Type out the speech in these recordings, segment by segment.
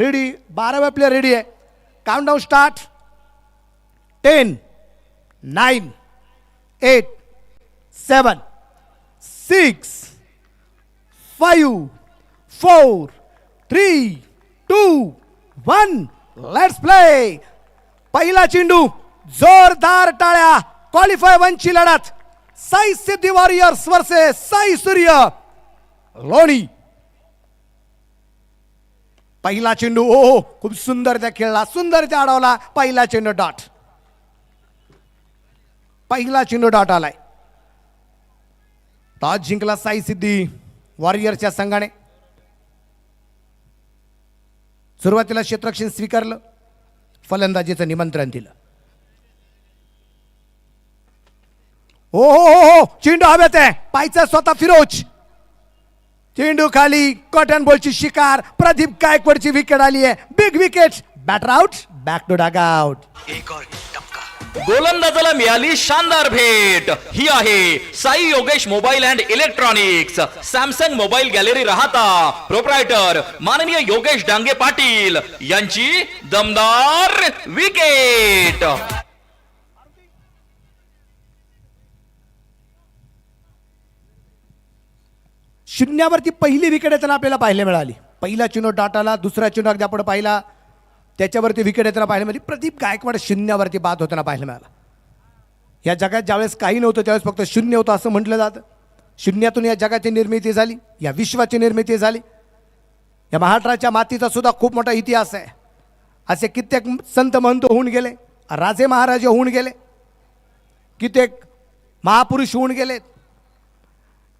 Ready, 12वा player ready आहे. Countdown start. 10 9 8 7 6 5 4 3 2 1 let's play. पहिला चेंडू, जोरदार टाळ्या. क्वालिफाय 1 ची लढत साई सिद्धी वॉरियर्स वर्सेस साई सूर्य लोणी. पहिला चेंडू, ओ खूप सुंदर त्या खेळला, सुंदर त्या अडवला. पहिला चेंडू डॉट. पहिला चेंडू डॉट आलाय. टॉस जिंकला साई सिद्धी वॉरियर्सच्या संघाने. सुरुवातीला क्षेत्ररक्षण स्वीकारलं, फलंदाजीचं निमंत्रण दिलं. हो हो हो हो, चेंडू हवेत आहे. पायचा स्वतः फिरोज. चेंडू खाली, कॉटन बॉलची शिकार. प्रदीप गायकवाडची विकेट आली आहे. Big wicket. Batter out, back to dugout. गोलंदाजाला मिळाली शानदार भेट. ही आहे Sai Yogesh mobile and electronics, Samsung mobile gallery Rahata, proprietor माननीय योगेश डांगे पाटील यांची दमदार विकेट. शून्यावरती पहिली विकेट येताना आपल्याला पाहायला मिळाली. पहिला चेंडू डाटाला, दुसरा चेंडू अगदी आपण पाहिला त्याच्यावरती विकेट येताना पाहायला मिळाली. प्रदीप गायकवाड शून्यावरती बाद होताना पाहायला मिळाला. या जगात ज्यावेळेस काही नव्हतं त्यावेळेस फक्त शून्य होतं असं म्हटलं जातं. शून्यातून या जगाची निर्मिती झाली, या विश्वाची निर्मिती झाली. या महाराष्ट्राच्या मातीचा सुद्धा खूप मोठा इतिहास आहे. असे कित्येक संत महंत होऊन गेले, राजे महाराजे होऊन गेले, कित्येक महापुरुष होऊन गेलेत,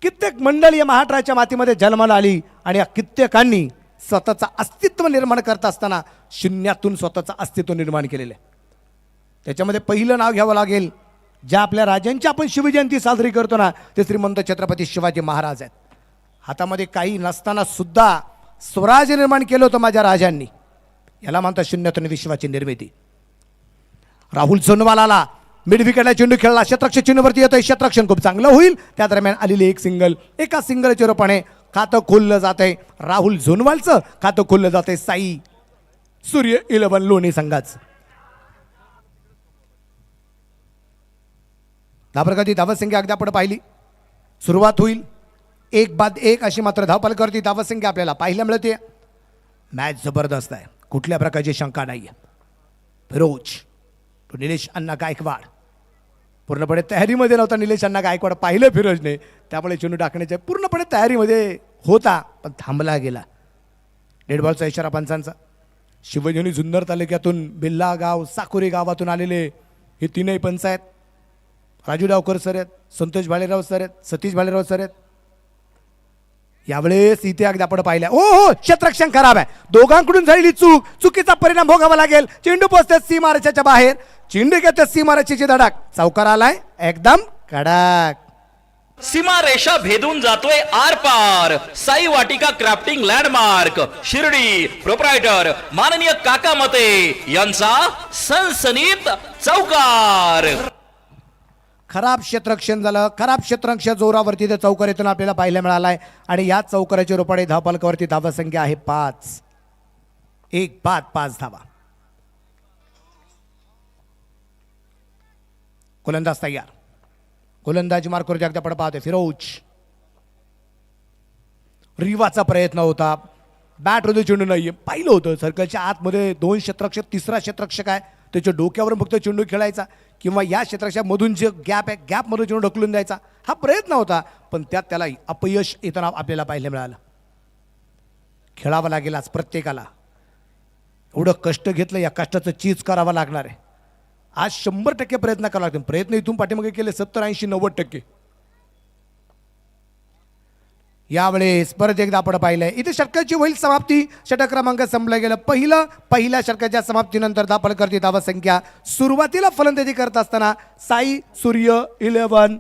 कित्येक मंडळी या महाराष्ट्राच्या मातीमध्ये जन्माला आली. आणि या कित्येकांनी स्वतःचं अस्तित्व निर्माण करत असताना शून्यातून स्वतःचं अस्तित्व निर्माण केलेलं आहे. त्याच्यामध्ये पहिलं नाव घ्यावं लागेल ज्या आपल्या राजांची आपण शिवजयंती साजरी करतो ना, ते श्रीमंत छत्रपती शिवाजी महाराज आहेत. हातामध्ये काही नसताना सुद्धा स्वराज्य निर्माण केलं होतं माझ्या राजांनी. याला म्हणतात शून्यातून विश्वाची निर्मिती. राहुल सोनवाल आला, मिड विकेटला चेंडू खेळला, क्षेत्ररक्षण चेंडूवरती येतोय. क्षेत्ररक्षण खूप चांगलं होईल. त्या दरम्यान आलेली एक सिंगल, एका सिंगलच्या रूपाने खातं खोललं जात आहे. राहुल झोनवालचं खातं खोललं जात आहे साई सूर्य 11 लोणी संघाचं. धावप्रगती धावसंख्या अगदी आपण पाहिली. सुरुवात होईल 1 बाद 1 अशी मात्र धावफलकावरती धावसंख्या आपल्याला पाहायला मिळते. मॅच जबरदस्त आहे, कुठल्या प्रकारची शंका नाही आहे. फिरोज तो निलेश अण्णा गायकवाड पूर्णपणे तयारीमध्ये नव्हता. निलेश अण्णा गायकवाड पाहिलं फिरोजने, त्यामुळे चेंडू टाकण्याच्या पूर्णपणे तयारीमध्ये होता, पण थांबला गेला. डेड बॉलचा इशारा पंचांचा. शिवजनी जुन्नर तालुक्यातून बिल्ला गाव, साकुरी गावातून आलेले हे तीनही पंच आहेत. राजू डावकर सर आहेत, संतोष भालेराव सर आहेत, सतीश भालेराव सर आहेत. यावेळेस इथे अगदी आपण पाहिलं, ओ हो क्षेत्ररक्षण खराब आहे. दोघांकडून झालेली चूक, चुकीचा परिणाम भोगावा लागेल. चेंडू पोहोचते सीमारेषेच्या बाहेर, चेंडू घेते सीमारेषेची धडक. चौकार आलाय एकदम कडक. सीमारेषा भेदून जातोय आर पार. साई वाटिका क्राफ्टिंग लँडमार्क, शिर्डी, प्रोप्रायटर माननीय काका मते यांचा सनसनीत चौकार. खराब क्षेत्ररक्षण झालं, खराब क्षेत्ररक्षण जोरावरती ते चौकार येथून आपल्याला पाहायला मिळालाय. आणि या चौकाराच्या रूपाने धावफलकावरती धावसंख्या आहे 5. 1 बाद 5 धावा. गोलंदाज तयार. गोलंदाजी मार्कवरती अगदी आपण पाहतोय फिरोज. रिवाचा प्रयत्न होता, बॅट मध्ये चेंडू नाहीये. पाहिलं होतं सर्कलच्या आतमध्ये 2 क्षेत्ररक्षक, तिसरा क्षेत्ररक्षक आहे, त्याच्या डोक्यावरून फक्त चेंडू खेळायचा किंवा या क्षेत्ररक्षकामधून जे गॅप आहे गॅपमधून चेंडू ढकलून द्यायचा, हा प्रयत्न होता. पण त्यात त्याला अपयश येताना आपल्याला पाहायला मिळालं. खेळावं लागेल आज प्रत्येकाला. एवढं कष्ट घेतलं, या कष्टाचं चीज करावं लागणार आहे. आज 100% प्रयत्न करावा लागतील. प्रयत्न इथून पाठीमागे केले 70, 80, 90%. यावेळेस परत एकदा आपण पाहिलंय इथे षटकाची होईल समाप्ती. षटक क्रमांक संपलं गेलं. पहिल्या षटकाच्या समाप्तीनंतर धावफलकावरती धावसंख्या सुरुवातीला फलंदाजी करत असताना साई सूर्य 11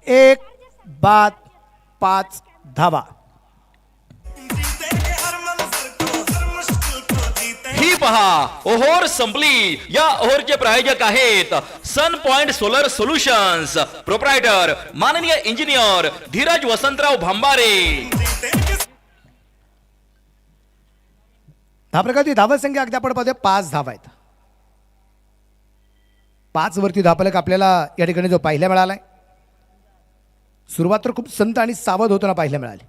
1 बाद 5 धावा. ही पहा ओव्हर संपली. या ओव्हरचे प्रायोजक आहेत sun point solar solutions, proprietor माननीय इंजिनियर धीरज वसंतराव भांबारे. धापलकाची धावसंख्या अगदी आपण पाहतोय 5 धावा आहेत. 5 वरती धापलक आपल्याला या ठिकाणी जो पाहायला मिळालाय. सुरुवात तर खूप संत आणि सावध होताना पाहायला मिळाली,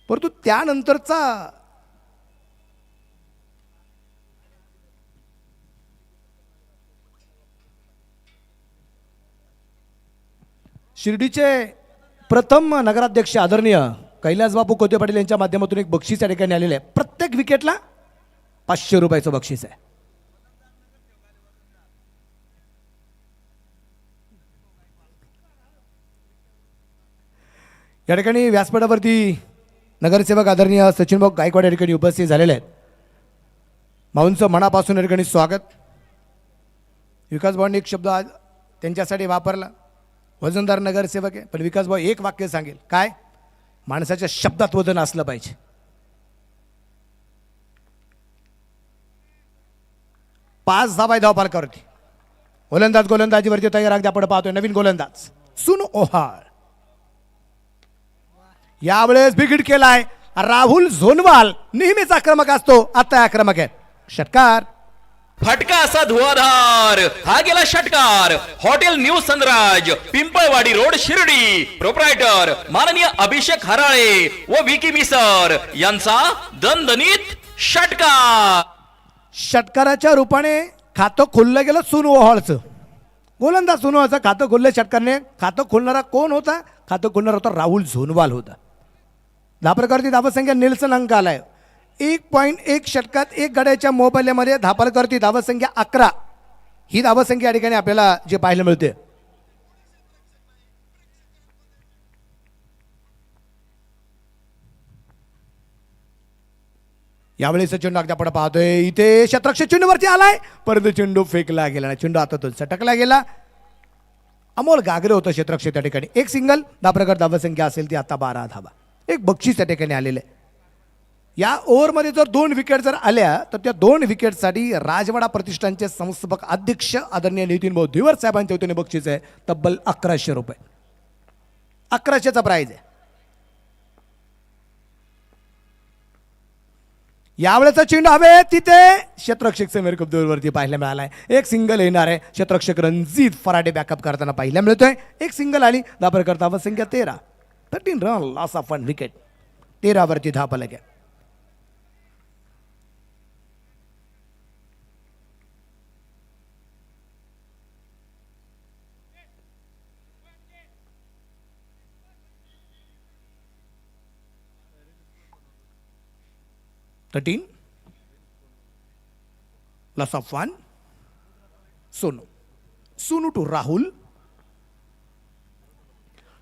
परंतु त्यानंतरचा शिर्डीचे प्रथम नगराध्यक्ष आदरणीय कैलासबापू कोते पाटील यांच्या माध्यमातून एक बक्षीस या ठिकाणी आलेलं आहे. प्रत्येक विकेटला 500 रुपयाचं बक्षीस आहे. या ठिकाणी व्यासपीठावरती नगरसेवक आदरणीय सचिनभाऊ गायकवाड या ठिकाणी उपस्थित झालेले आहेत. माऊंचं मनापासून या ठिकाणी स्वागत. विकास भाऊंनी एक शब्द आज त्यांच्यासाठी वापरला. वजनदार नगरसेवक आहे, पण विकास भाऊ एक वाक्य सांगेल, काय? माणसाच्या शब्दात वजन असलं पाहिजे. पाच धावा धावपालकावरती. गोलंदाजीवरती तयार अगदी आपण पाहतोय नवीन गोलंदाज सुन ओहाळ. यावेळेस बिघिड केलाय राहुल झोनवाल. नेहमीच आक्रमक असतो, आता आक्रमक आहे. षटकार. फटका असा धुवाधार. हा गेला षटकार. Hotel new Sunraj, Pimpalwadi road, Shirdi. Proprietor माननीय अभिषेक हराळे व विकी मिसर यांचा दणदणीत षटकार. षटकाराच्या रूपाने खातं खोललं गेलं सुन ओहाळचं. गोलंदाज सुन ओहाळचं खातं खोललं षटकारने. खातं खोलणारा कोण होता? खातं खोलणारा होता राहुल झोनवाल होता. धापलकरती धावसंख्या नेल्सन अंक आलाय. 1.1 षटकात 1 गड्याच्या मोबाईलमध्ये धापलकरती धावसंख्या 11. ही धावसंख्या या ठिकाणी आपल्याला जे पाहायला मिळते. यावेळी चेंडू अगदी आपण पाहतोय इथे शतरक्षक चेंडूवरती आलाय, परंतु चेंडू फेकला गेला नाही. चेंडू हातातून सटकला गेला. अमोल गागरे होतं क्षेत्ररक्षक त्या ठिकाणी. एक सिंगल. धापलकर धावसंख्या असेल ती आता 12 धावा. एक बक्षीस त्या ठिकाणी आलेलं आहे. या ओव्हरमध्ये जर 2 विकेट जर आल्या तर त्या 2 विकेटसाठी राजवाडा प्रतिष्ठानचे संस्थापक अध्यक्ष आदरणीय नितीन भाऊ धिवर साहेबांच्या वतीने बक्षीस आहे तब्बल 1100 रुपये. 1100चा प्राइज आहे. यावेळेचा चेंडू हवे तिथे क्षेत्ररक्षक समीर कब्दूरवरती पाहायला मिळालाय. एक सिंगल येणार आहे. क्षेत्ररक्षक रणजित फराडे बॅकअप करताना पाहायला मिळतोय. एक सिंगल आली. धापलकर धावसंख्या 13. 13 रन लॉस ऑफ 1 विकेट. 13 वरती धापलक आहे. Loss of 1. Sonu to Rahul.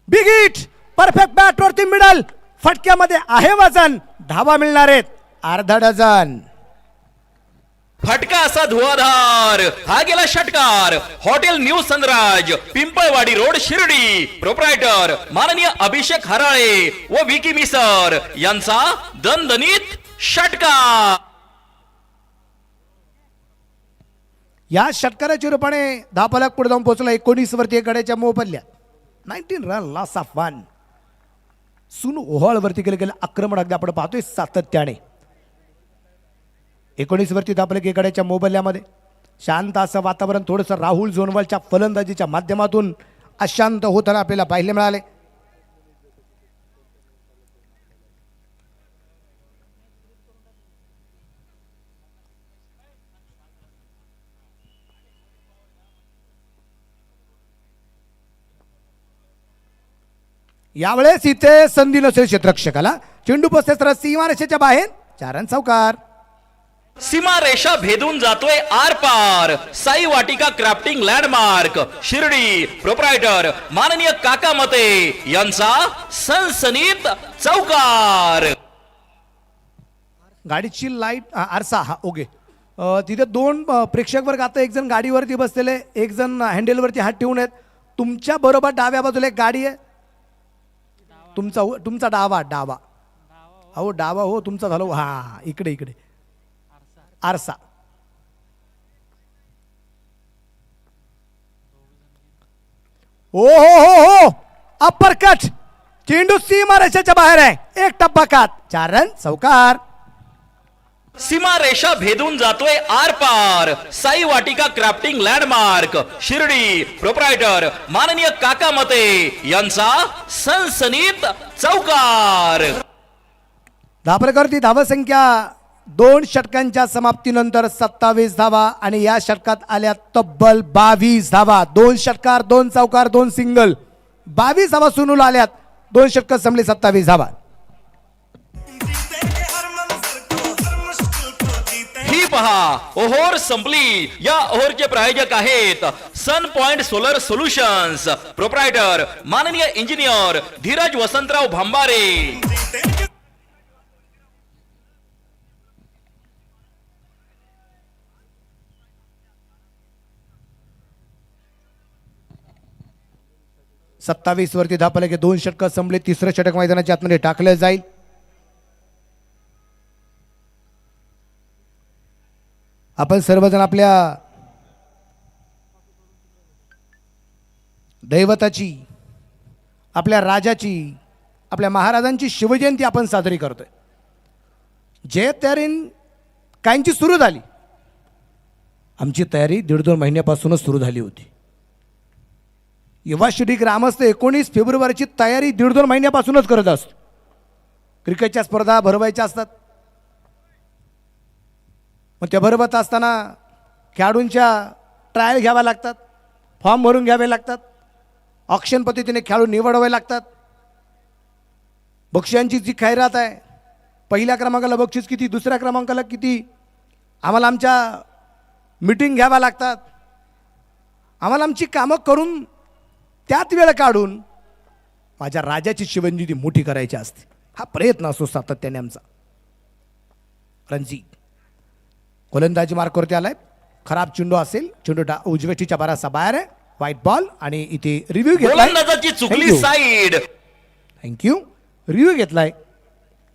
Big hit. Perfect bat वरती मिडल. फटक्यामध्ये आहे वजन. धावा मिळणार आहेत अर्धा डझन. फटका असा धुवाधार. हा गेला षटकार. Hotel new Sunraj, Pimpalwadi road, Shirdi. Proprietor माननीय अभिषेक हराळे व विकी मिसर यांचा दणदणीत षटकार. या षटकाराच्या रूपाने धापलक पुढे जाऊन पोहोचला. 19 वरती 1 गड्याच्या मोबदल्यात. 19 रन लॉस ऑफ 1. सुन ओहाळ वरती केलं गेलं आक्रमण अगदी आपण पाहतोय सातत्याने. 19 वरती धापलक 1 गड्याच्या मोबदल्यामध्ये. शांत असं वातावरण थोडंसं राहुल झोनवालच्या फलंदाजीच्या माध्यमातून अशांत होताना आपल्याला पाहायला मिळाले. यावेळेस इथे संधी नसेल क्षेत्ररक्षकाला. चेंडू पोचते तर सीमारेषेच्या बाहेर. 4 रन चौकार. सीमा रेषा भेदून जातोय आर पार. साई वाटिका क्राफ्टिंग लँडमार्क, शिर्डी. प्रोप्रायटर माननीय काका मते यांचा सनसनीत चौकार. गाडीची लाईट आरसा हा ओके. तिथे 2 प्रेक्षक वर्ग. आता एक जण गाडीवरती बसलेले, एक जण हँडलवरती हात ठेवून आहेत. तुमच्या बरोबर डाव्या बाजूला एक गाडी आहे. तुमचा डावा अहो डावा हो तुमचा झालो. हा इकडे आरसा. ओ हो अप्पर कट. चेंडू सीमारेषेच्या बाहेर आहे. एक टप्पा कात. 4 रन चौकार. सीमा रेषा भेदून जातोय आर पार. साई वाटिका क्राफ्टिंग लँडमार्क शिर्डी. प्रोप्रायटर माननीय काका मते यांचा सनसनीत चौकार. धापरकरती धावसंख्या 2 षटकांच्या समाप्तीनंतर 27 धावा आणि या षटकात आल्या तब्बल 22 धावा. 2 षटकार, 2 चौकार, 2 सिंगल, 22 धावा सुनूल आल्यात. 2 षटक संपले, 27 धावा. ही पहा ओहोर संपली. या ओहोरचे प्रायोजक आहेत sun point solar solutions. Proprietor माननीय इंजिनियर धीरज वसंतराव भांबारे. 27 वरती धापले की 2 षटक संपले. तिसरं षटक मैदानाच्या आतमध्ये टाकलं जाईल. आपण सर्वजण आपल्या दैवताची, आपल्या राजाची, आपल्या महाराजांची शिवजयंती आपण साजरी करतोय. जे तयारी काहींची सुरू झाली, आमची तयारी 1.5-2 महिन्यापासूनच सुरू झाली होती. युवा श्री ग्रामस्थ 19 फेब्रुवारीची तयारी 1.5-2 महिन्यापासूनच करत असतो. क्रिकेटच्या स्पर्धा भरवायच्या असतात. मग त्या भरवत असताना खेळाडूंच्या ट्रायल घ्याव्या लागतात, फॉर्म भरून घ्यावे लागतात, ऑक्शन पद्धतीने खेळाडू निवडावे लागतात. बक्षिसांची जी खैरात आहे, पहिल्या क्रमांकाला बक्षीस किती, दुसऱ्या क्रमांकाला किती, आम्हाला आमच्या मीटिंग घ्याव्या लागतात. आम्हाला आमची कामं करून त्यात वेळ काढून माझ्या राजाची शिवजयंती मोठी करायची असते. हा प्रयत्न असतो सातत्याने आमचा. रणजी गोलंदाजी मार्कवरती आलाय. खराब चेंडू असेल, चेंडू उजव्या टीच्या बराचसा बाहेर आहे. व्हाईट बॉल आणि इथे रिव्ह्यू घेतलाय. गोलंदाजाची चुकली साईड. थँक्यू. रिव्ह्यू घेतलाय.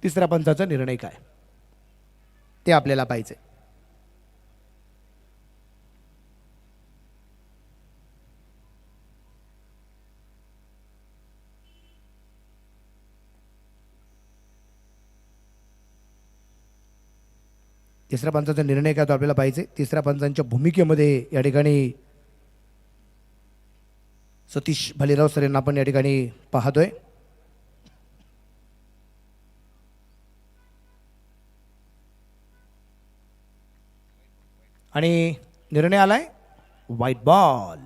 तिसऱ्या पंचाचा निर्णय काय ते आपल्याला पाहिजे. तिसऱ्या पंचाचा निर्णय काय तो आपल्याला पाहिजे. तिसऱ्या पंचांच्या भूमिकेमध्ये या ठिकाणी सतीश भालेराव सर यांना आपण या ठिकाणी पाहतोय. आणि निर्णय आलाय व्हाईट बॉल.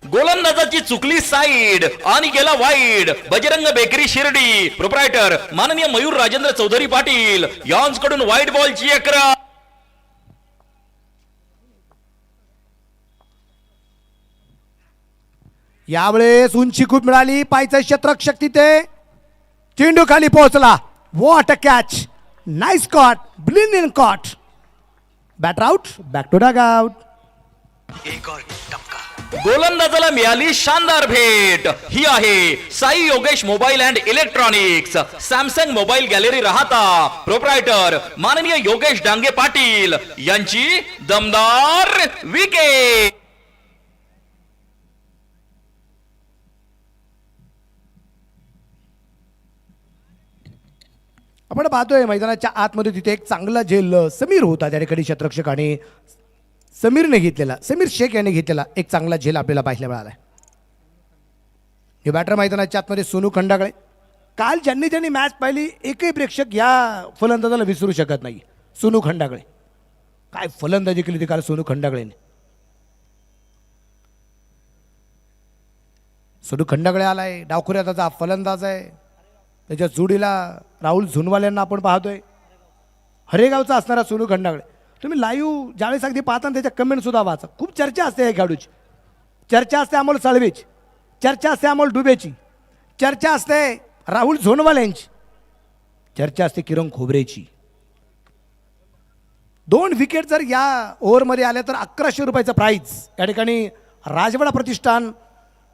गोलंदाजाची चुकली साईड आणि गेला wide. Bajrang bakery Shirdi. Proprietor माननीय मयूर राजेंद्र चौधरी पाटील यांच्याकडून व्हाईट बॉलची एकरा. यावेळेस उंची खूप मिळाली. पायचं क्षेत्ररक्षक तिथे, चेंडू खाली पोहोचला. What a catch, nice caught, blinding caught. Batter out, back to dugout. गोलंदाजाला मिळाली शानदार भेट. ही आहे Sai Yogesh mobile and electronics, Samsung mobile gallery Rahata. Proprietor माननीय योगेश डांगे पाटील यांची दमदार विकेट. आपण पाहतोय मैदानाच्या आतमध्ये तिथे एक चांगला झेल समीर होता. त्या ठिकाणी क्षेत्ररक्षक आणि समीरने घेतलेला, समीर शेख याने घेतलेला एक चांगला झेल आपल्याला पाहायला मिळाला. हे बॅटर मैदानाच्या आतमध्ये सोनू खंडागळे. काल ज्यांनी मॅच पाहिली एकही प्रेक्षक या फलंदाजाला विसरू शकत नाही. सोनू खंडागळे, काय फलंदाजी केली ती काल सोनू खंडागळेने. सोनू खंडागळे आलाय, डावखुऱ्याचा फलंदाज आहे. त्याच्या जोडीला राहुल झुनवाल यांना आपण पाहतोय. हरेगावचा असणारा सोनू खंडागळे. तुम्ही लाईव्ह ज्यावेळेस अगदी पाहता त्याच्या कमेंट सुद्धा वाचा. खूप चर्चा असते या खेळाडूची. चर्चा असते अमोल साळवेची, चर्चा असते अमोल डुबेची, चर्चा असते राहुल झोनवाल यांची, चर्चा असते किरण खोबरेची. 2 विकेट जर या ओव्हरमध्ये आल्या तर 1100 रुपयाचं प्राईज या ठिकाणी राजवाडा प्रतिष्ठान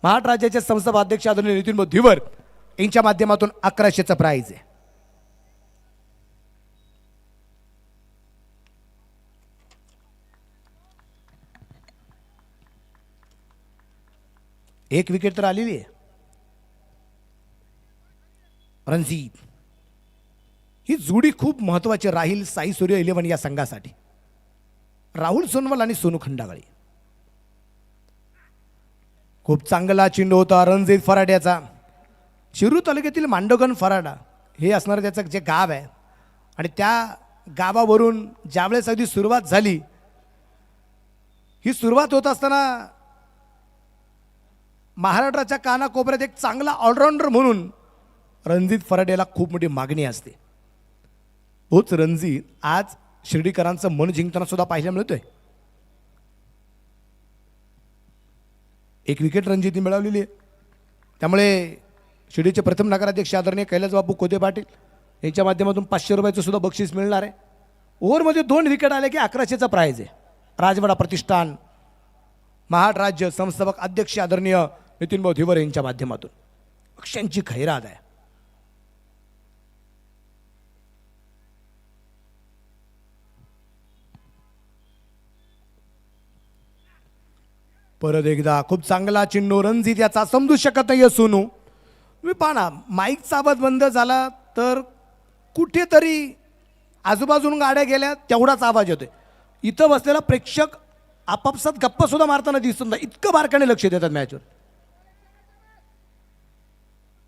महाराष्ट्र राज्याचे संस्थापक अध्यक्ष आदरणीय नितीन धीवर यांच्या माध्यमातून 1100चं प्राईज आहे. एक विकेट तर आलेली आहे. रणजीत ही जोडी खूप महत्वाची राहील साई सूर्य 11 या संघासाठी. राहुल सोनवल आणि सोनू खंडागळे. खूप चांगला चेंडू होता रणजित फराड्याचा. शिरूर तालुक्यातील मांडोगण फराडा हे असणारं त्याचं जे गाव आहे आणि त्या गावावरून ज्यावेळेस अगदी सुरुवात झाली, ही सुरुवात होत असताना महाराष्ट्राच्या कानाकोपऱ्यात एक चांगला ऑलराऊंडर म्हणून रणजित फराडेला खूप मोठी मागणी असते. तोच रणजित आज शिर्डीकरांचं मन जिंकताना सुद्धा पाहायला मिळतोय. एक विकेट रणजितने मिळवलेली आहे. त्यामुळे शिर्डीचे प्रथम नगराध्यक्ष आदरणीय कैलासबापू कोदे पाटील यांच्या माध्यमातून 500 रुपयाचं सुद्धा बक्षीस मिळणार आहे. ओव्हरमध्ये 2 विकेट आले की 1100चा प्राइज आहे. राजवाडा प्रतिष्ठान महाड राज्य संस्थापक अध्यक्ष आदरणीय नितीन भाऊ धिवर यांच्या माध्यमातून पक्षांची खैरात आहे. परत एकदा खूप चांगला चेंडू रणजित याचा समजू शकत नाही सोनू. मी पाहा माईकचा आवाज बंद झाला तर कुठेतरी आजूबाजून गाड्या गेल्या तेवढाच आवाज येतोय. इथं बसलेला प्रेक्षक आपापसात गप्पा सुद्धा मारताना दिसून नाही, इतकं बारकाने लक्ष देतात मॅचवर.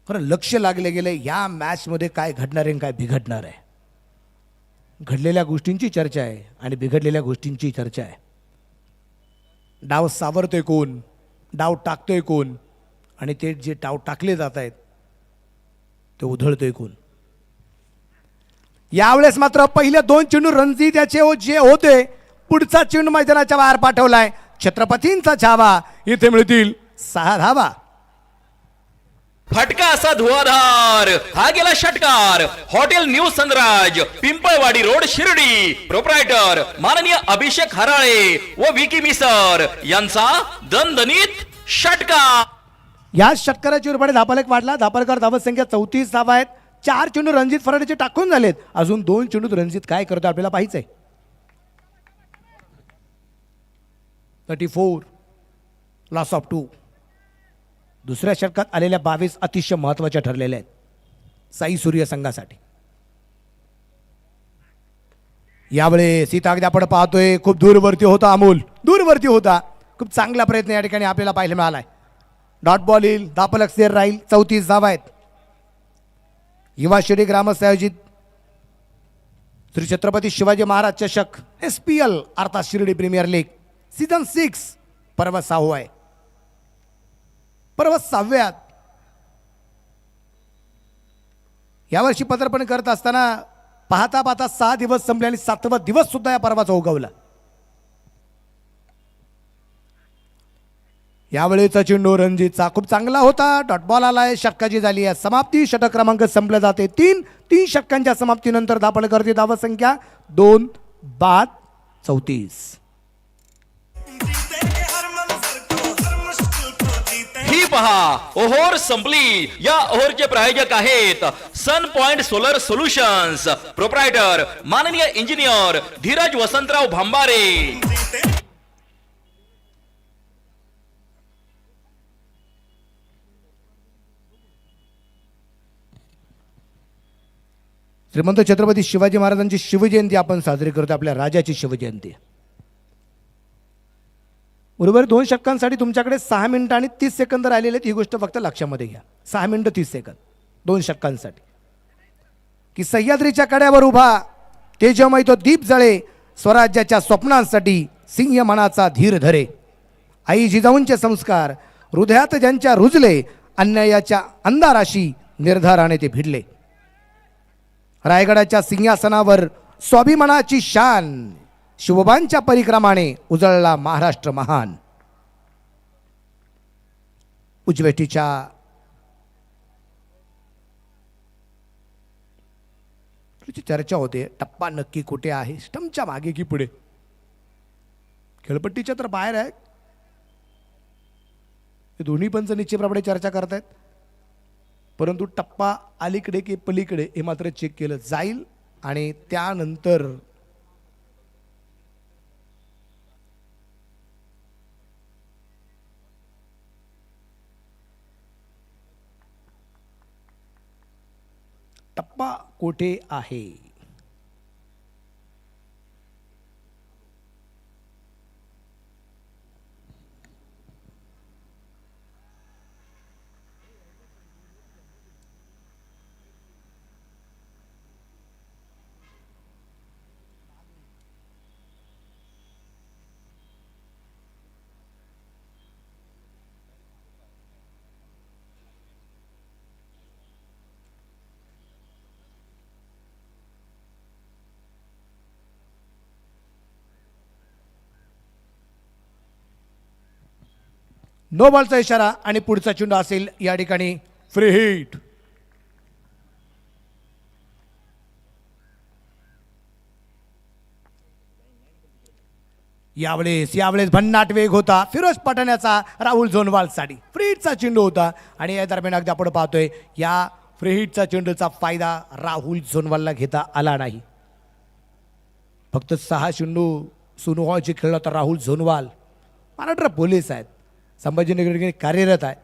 खरं लक्ष लागले गेले या मॅचमध्ये काय घडणार आहे काय बिघडणार आहे. घडलेल्या गोष्टींची चर्चा आहे आणि बिघडलेल्या गोष्टींची चर्चा आहे. डाव सावरतोय कोण, डाव टाकतोय कोण आणि ते जे डाव टाकले जात आहेत ते उधळतोय कोण. यावेळेस मात्र पहिले 2 चेंडू रणजित याचे जे होते, पुढचा चेंडू मैदानाच्या बाहेर पाठवलाय. छत्रपतींचा छावा, इथे मिळतील 6 धावा. फटका असा धुवाधार, हा गेला षटकार. Hotel new Sunraj, Pimpalwadi road, Shirdi. Proprietor माननीय अभिषेक हराळे व विकी मिसर यांचा दणदणीत षटकार. या षटकाराची रुपये धापालेक वाढला. धापालकर धावत संख्या 34 धावा आहेत. 4 चेंडू रणजित फराडेचे टाकून झालेत. अजून 2 चेंडूत रणजित काय करतो आपल्याला पाहायचंय. 34 लॉस ऑफ 2. दुसऱ्या षटकात आलेल्या 22 अतिशय महत्वाच्या ठरलेल्या आहेत साई सूर्य संघासाठी. यावेळेस सीता अगदी आपण पाहतोय खूप दूरवरती होता अमोल, दूरवरती होता. खूप चांगला प्रयत्न या ठिकाणी आपल्याला पाहायला मिळालाय. डॉट बॉल येईल, धापलक स्थिर राहील. 34 धावा आहेत. युवा शिर्डी ग्रामस्थ आयोजित श्री छत्रपती शिवाजी महाराज चषक SPL अर्थात शिर्डी प्रीमियर लीग सीझन 6 पर्व 6 आहे. पर्व 6व्यात यावर्षी पदार्पण करत असताना पाहता पाहता 6 दिवस संपले आणि 7वा दिवस सुद्धा या पर्वाचा उगवला. यावेळेचा चेंडू रणजितचा खूप चांगला होता. डॉट बॉल आलाय. षटकाची झाली आहे समाप्ती. षटक क्रमांक संपले जाते 3 षटकांच्या समाप्तीनंतर धापण करते धाव संख्या 2 बाद 34. ही पहा ओहोर संपली. या ओहोरचे प्रायोजक आहेत sun point solar solutions. Proprietor माननीय इंजिनियर धीरज वसंतराव भांबारे. श्रीमंत छत्रपती शिवाजी महाराजांची शिवजयंती आपण साजरी करतो. आपल्या राजाची शिवजयंती. बरोबर 2 षटकांसाठी तुमच्याकडे 6 मिनिटं आणि 30 सेकंद राहिलेले आहेत. ही गोष्ट फक्त लक्षामध्ये घ्या. 6 मिनिटं 30 सेकंद 2 षटकांसाठी. की सह्याद्रीच्या कड्यावर उभा तेजमय तो दीप जळे, स्वराज्याच्या स्वप्नांसाठी सिंह मनाचा धीर धरे. आई जिजाऊंचे संस्कार हृदयात ज्यांच्या रुजले, अन्यायाच्या अंधाराशी निर्धाराने ते भिडले. रायगडाच्या सिंहासनावर स्वाभिमानाची शान, शिवबांच्या परिक्रमाने उजळला महाराष्ट्र महान. उजवेटीच्या चर्चा होते. टप्पा नक्की कुठे आहे, स्टंपच्या मागे की पुढे. खेळपट्टीच्या तर बाहेर आहे. दोन्ही पंच निश्चितप्रमाणे चर्चा करतायत, परंतु टप्पा अलीकडे की पलीकडे हे मात्र चेक केलं जाईल. आणि त्यानंतर टप्पा कोठे आहे? नो बॉलचा इशारा आणि पुढचा चेंडू असेल या ठिकाणी फ्री हिट. यावेळेस भन्नाट वेग होता फिरोज पठाण्याचा राहुल झोनवालसाठी. फ्री हिटचा चेंडू होता आणि या दरम्यान अगदी आपण पाहतोय या फ्री हिटचा चेंडूचा फायदा राहुल झोनवालला घेता आला नाही. फक्त 6 चेंडू सुनोहॉलची खेळला होता राहुल झोनवाल. महाराष्ट्र पोलीस आहेत, संभाजीनगर ठिकाणी कार्यरत आहे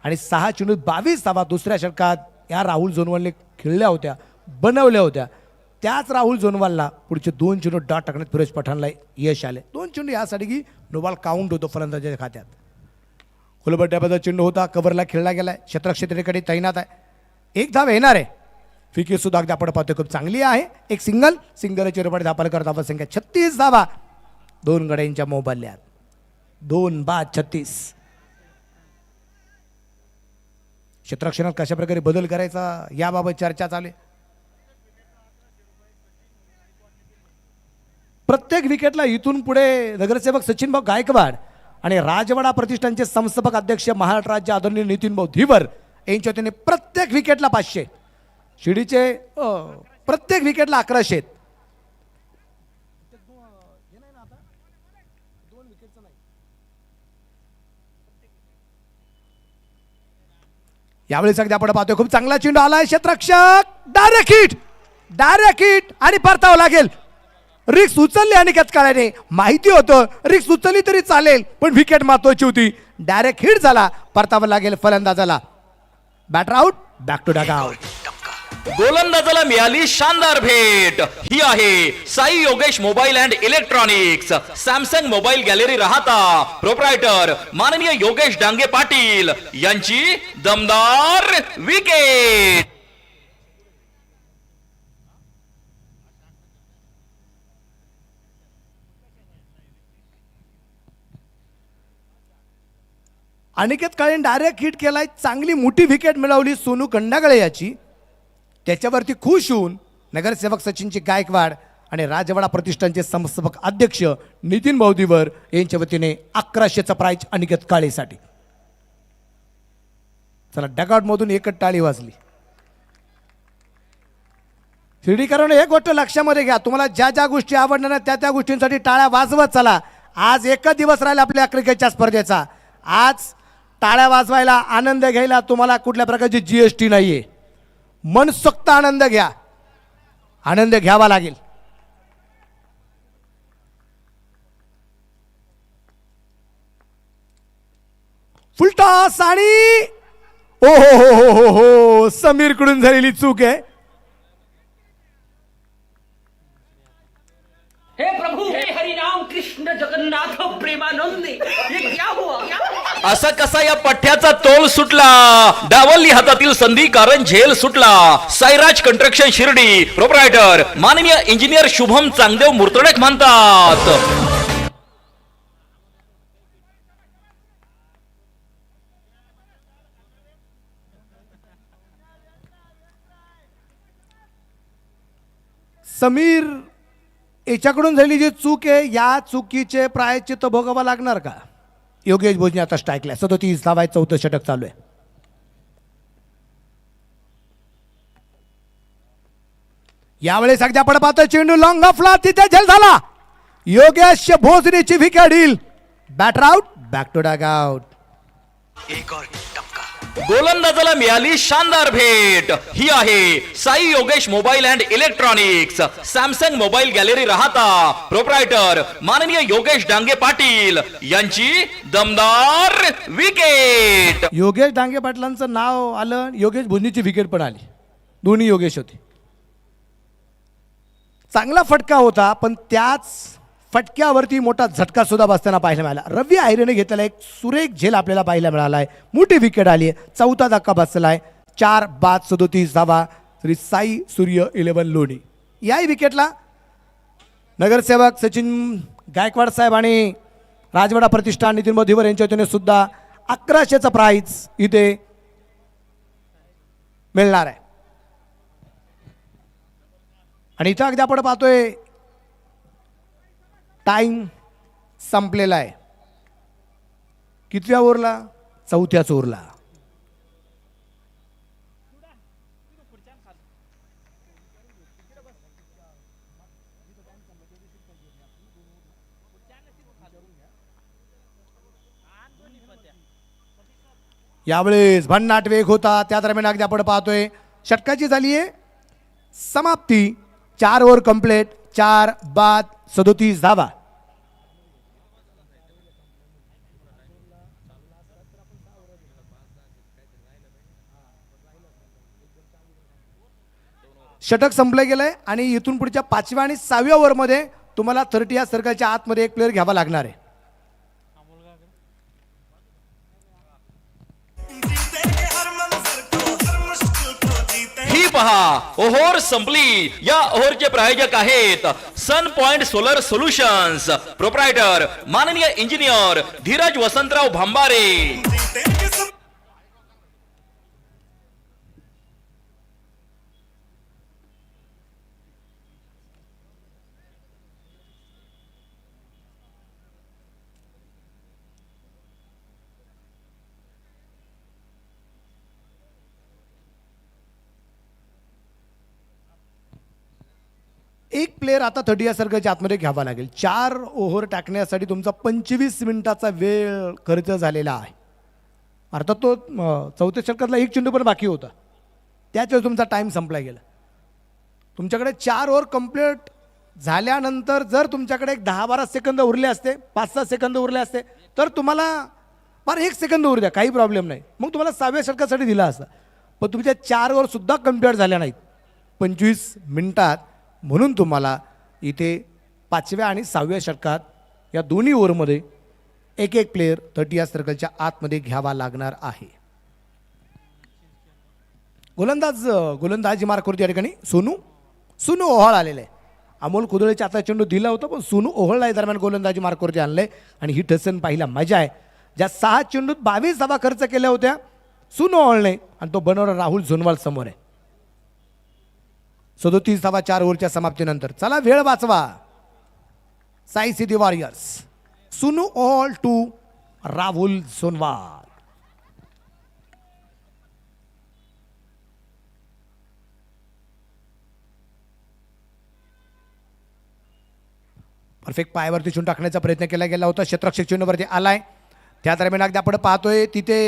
आणि 6 चेंडू 22 धावा दुसऱ्या षटकात या राहुल झोनवालने खेळल्या होत्या, बनवल्या होत्या. त्याच राहुल झोनवालला पुढचे 2 चेंडू डॉट टाकण्यात फिरोज पठाणला यश आले. 2 चेंडू यासाठी की नो बॉल काउंट होतो फलंदाजाच्या खात्यात. खुलबट्ट्याबद्दल चेंडू होता, कव्हरला खेळला गेलाय, क्षेत्रक्षेत्रेकडे तैनात आहे. 1 धाव येणार आहे. फिकी सुद्धा अगदी आपण पाहतोय खूप चांगली आहे. एक सिंगलची रुपये धापाल करत धावा संख्या 36 धावा 2 गड्यांच्या मोबाईल्यात. 2 बाद 36. क्षेत्ररक्षणात कशा प्रकारे बदल करायचा याबाबत चर्चा चालू आहे. प्रत्येक विकेटला इथून पुढे नगरसेवक सचिन भाऊ गायकवाड आणि राजवाडा प्रतिष्ठानचे संस्थापक अध्यक्ष महाराष्ट्र राज्य आदरणीय नितीन भाऊ धीवर यांच्या वतीने प्रत्येक विकेटला 500, शिडीचे प्रत्येक विकेटला 1100. यावेळी सगळं आपण पाहतोय खूप चांगला चेंडू आलाय. क्षेत्ररक्षक डायरेक्ट हिट आणि परतावं लागेल. रिक्स उचलली आणि काळ्याने माहिती होतं रिक्स उचलली तरी चालेल पण विकेट महत्वाची होती. डायरेक्ट हिट झाला, परतावं लागेल फलंदाजाला. Batter out, back to dugout. गोलंदाजाला मिळाली शानदार भेट. ही आहे Sai Yogesh mobile and electronics, Samsung mobile gallery Rahata, proprietor माननीय योगेश डांगे पाटील यांची दमदार विकेट. अनिकेत काळेने डायरेक्ट हिट केलाय. चांगली मोठी विकेट मिळवली सोनू खंडागळे याची. त्याच्यावरती खुश होऊन नगरसेवक सचिनची गायकवाड आणि राजवाडा प्रतिष्ठानचे संस्थापक अध्यक्ष नितीन भाऊदीवर यांच्या वतीने 1100चा प्राइज अनिकेत काळेसाठी. चला डगआउट मधून एकच टाळी वाजली. शिर्डीकरांनो एक गोष्ट लक्षामध्ये घ्या, तुम्हाला ज्या ज्या गोष्टी आवडणार ना त्या त्या गोष्टींसाठी टाळ्या वाजवत चला. आज एकच दिवस राहिला आपल्या क्रिकेटच्या स्पर्धेचा. आज टाळ्या वाजवायला आनंद घ्यायला तुम्हाला कुठल्या प्रकारची जीएसटी नाहीये. मनसोक्त आनंद घ्या, आनंद घ्यावा लागेल. फुलटॉस आणि ओ हो समीर कडून झालेली चूक आहे. हे प्रभु, हे हरिनाम कृष्ण जगन्नाथ प्रेमानंद, ये क्या हुआ क्या? असा कसा या पठ्याचा तोल सुटला. डावलली हातातील संधी कारण झेल सुटला. साईराज कंस्ट्रक्शन शिर्डी, प्रोप्रायटर माननीय इंजिनियर शुभम चांगदेव मुर्तडक म्हणतात. समीर याच्याकडून झालेली जी चूक आहे या चुकीचे प्रायश्चित्त भोगावं लागणार का? योगेश भोजने आता स्ट्राईकला 37 धावा, 4थं षटक चालू आहे. यावेळेस अगदी आपण पाहतोय चेंडू लॉंग ऑफला, तिथे झेल झाला. योगेश भोजनेची विकेट डील. Batter out, back to dugout. गोलंदाजाला मिळाली शानदार भेट. ही आहे Sai Yogesh mobile and electronics, Samsung mobile gallery Rahata, proprietor माननीय योगेश डांगे पाटील यांची दमदार विकेट. योगेश डांगे पाटलांचं नाव आलं, योगेश भोजनीची विकेट पण आली. दोन्ही योगेश होते. चांगला फटका होता, पण त्याच फटक्यावरती मोठा झटका सुद्धा बसताना पाहायला मिळाला. रवी आयरेने घेतलेला एक सुरेख झेल आपल्याला पाहायला मिळाला आहे. मोठी विकेट आली आहे. चौथा धक्का बसला आहे. 4 बाद 37 धावा श्री साई सूर्य 11 लोणी. याही विकेटला नगरसेवक सचिन गायकवाड साहेब आणि राजवाडा प्रतिष्ठान नितीन मोदीवर यांच्या वतीने सुद्धा 1100चं प्राइज इथे मिळणार आहे. आणि इथं अगदी आपण पाहतोय टाइम संपलेला आहे. कितव्या ओव्हरला? 4थ्याच ओव्हरला. यावेळेस भन्नाट वेग होता. त्या दरम्यान अगदी आपण पाहतोय षटकाची झाली आहे समाप्ती. 4 ओव्हर कंप्लीट. 4 बाद 37 धावा. षटक संपलं गेलंय आणि इथून पुढच्या 5व्या आणि 6व्या ओव्हरमध्ये तुम्हाला 30 या सर्कलच्या आतमध्ये एक प्लेअर घ्यावा लागणार आहे. ही पहा ओव्हर संपली. या ओव्हरचे प्रायोजक आहेत sun point solar solutions, proprietor माननीय इंजिनियर धीरज वसंतराव भांबारे. एक प्लेअर आता 30 या सर्कलच्या आतमध्ये घ्यावा लागेल. 4 ओव्हर टाकण्यासाठी तुमचा 25 मिनिटाचा वेळ खर्च झालेला आहे. अर्थात तो 4थ्या षटकातला एक चेंडू पण बाकी होता. त्याच वेळेस तुमचा टाइम संपला गेला. तुमच्याकडे 4 ओव्हर कंप्लीट झाल्यानंतर जर तुमच्याकडे एक 10-12 सेकंद उरले असते, 5-6 सेकंद उरले असते, तर तुम्हाला फार 1 सेकंद उरू द्या, काही प्रॉब्लेम नाही, मग तुम्हाला 6व्या षटकासाठी दिला असता. पण तुमच्या 4 ओव्हर सुद्धा कंप्लीट झाल्या नाहीत 25 मिनिटात. म्हणून तुम्हाला इथे 5व्या आणि 6व्या षटकात या दोन्ही ओव्हरमध्ये एक एक प्लेअर 30 या सर्कलच्या आतमध्ये घ्यावा लागणार आहे. गोलंदाजी मार्कवरती या ठिकाणी सोनू ओहळ आलेलं आहे. अमोल कुदळेचे आता चेंडू दिला होता, पण सोनू ओहळला दरम्यान गोलंदाजी मार्कवरती आणलंय आणि ही ठसन पाहिला मजा आहे. ज्या 6 चेंडूत 22 धावा खर्च केल्या होत्या सोनू ओहळने, आणि तो बनवणार राहुल झोनवाल समोर आहे. 37 धावा 4 ओव्हरच्या समाप्तीनंतर. चला वेळ वाचवा. Sai city warriors. Sonu Ohal to Rahul Zonwal. Perfect पायावरती चेंडू टाकण्याचा प्रयत्न केला गेला होता. क्षेत्ररक्षक चेंडूवरती आलाय. त्या दरम्यान अगदी आपण पाहतोय तिथे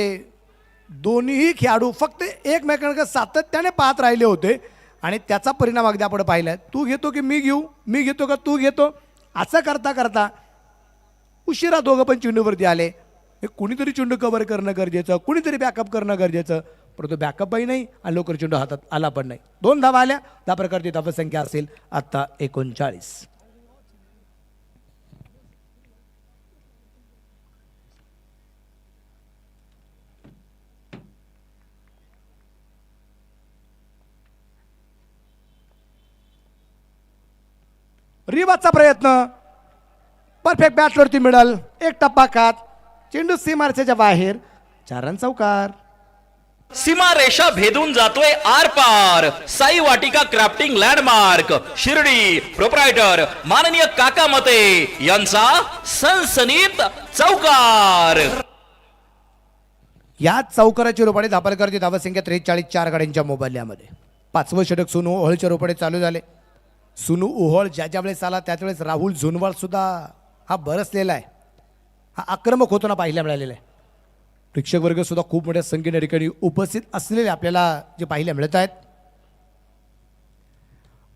दोन्ही खेळाडू फक्त एकमेकांकडे सातत्याने पाहत राहिले होते आणि त्याचा परिणाम अगदी आपण पाहिलाय. तू घेतो की मी घेऊ, मी घेतो का तू घेतो, असं करता करता उशिरा दोघं पण चेंडूवरती आले. हे कुणीतरी चेंडू कव्हर करणं गरजेचं, कुणीतरी बॅकअप करणं गरजेचं, परंतु बॅकअपही नाही आणि लवकर चेंडू हातात आला पण नाही. 2 धावा आल्या. त्या प्रकारची धावसंख्या असेल आता 39. रिवाचा प्रयत्न परफेक्ट बॅटवरती मिडल. एक टप्पा खात चेंडू सीमारेषेच्या बाहेर. 4 रन चौकार. सीमा रेषा भेदून जातोय आर पार. साई वाटिका क्राफ्टिंग लँडमार्क शिर्डी, प्रोप्रायटर माननीय काका मते यांचा सनसनीत चौकार. या चौकाराची रोपाडे धापलकरची धावसंख्या 43. 4 गाड्यांच्या मोबाईलमध्ये. 5वं षटक सोनू ओहळच्या रोपाडे चालू झाले. सोनू ओहळ ज्या वेळेस आला त्याच वेळेस राहुल झोनवाल सुद्धा हा बरसलेला आहे, हा आक्रमक होताना पाहायला मिळालेला आहे. प्रेक्षक वर्ग सुद्धा खूप मोठ्या संख्येने ठिकाणी उपस्थित असलेले आपल्याला जे पाहायला मिळत आहेत.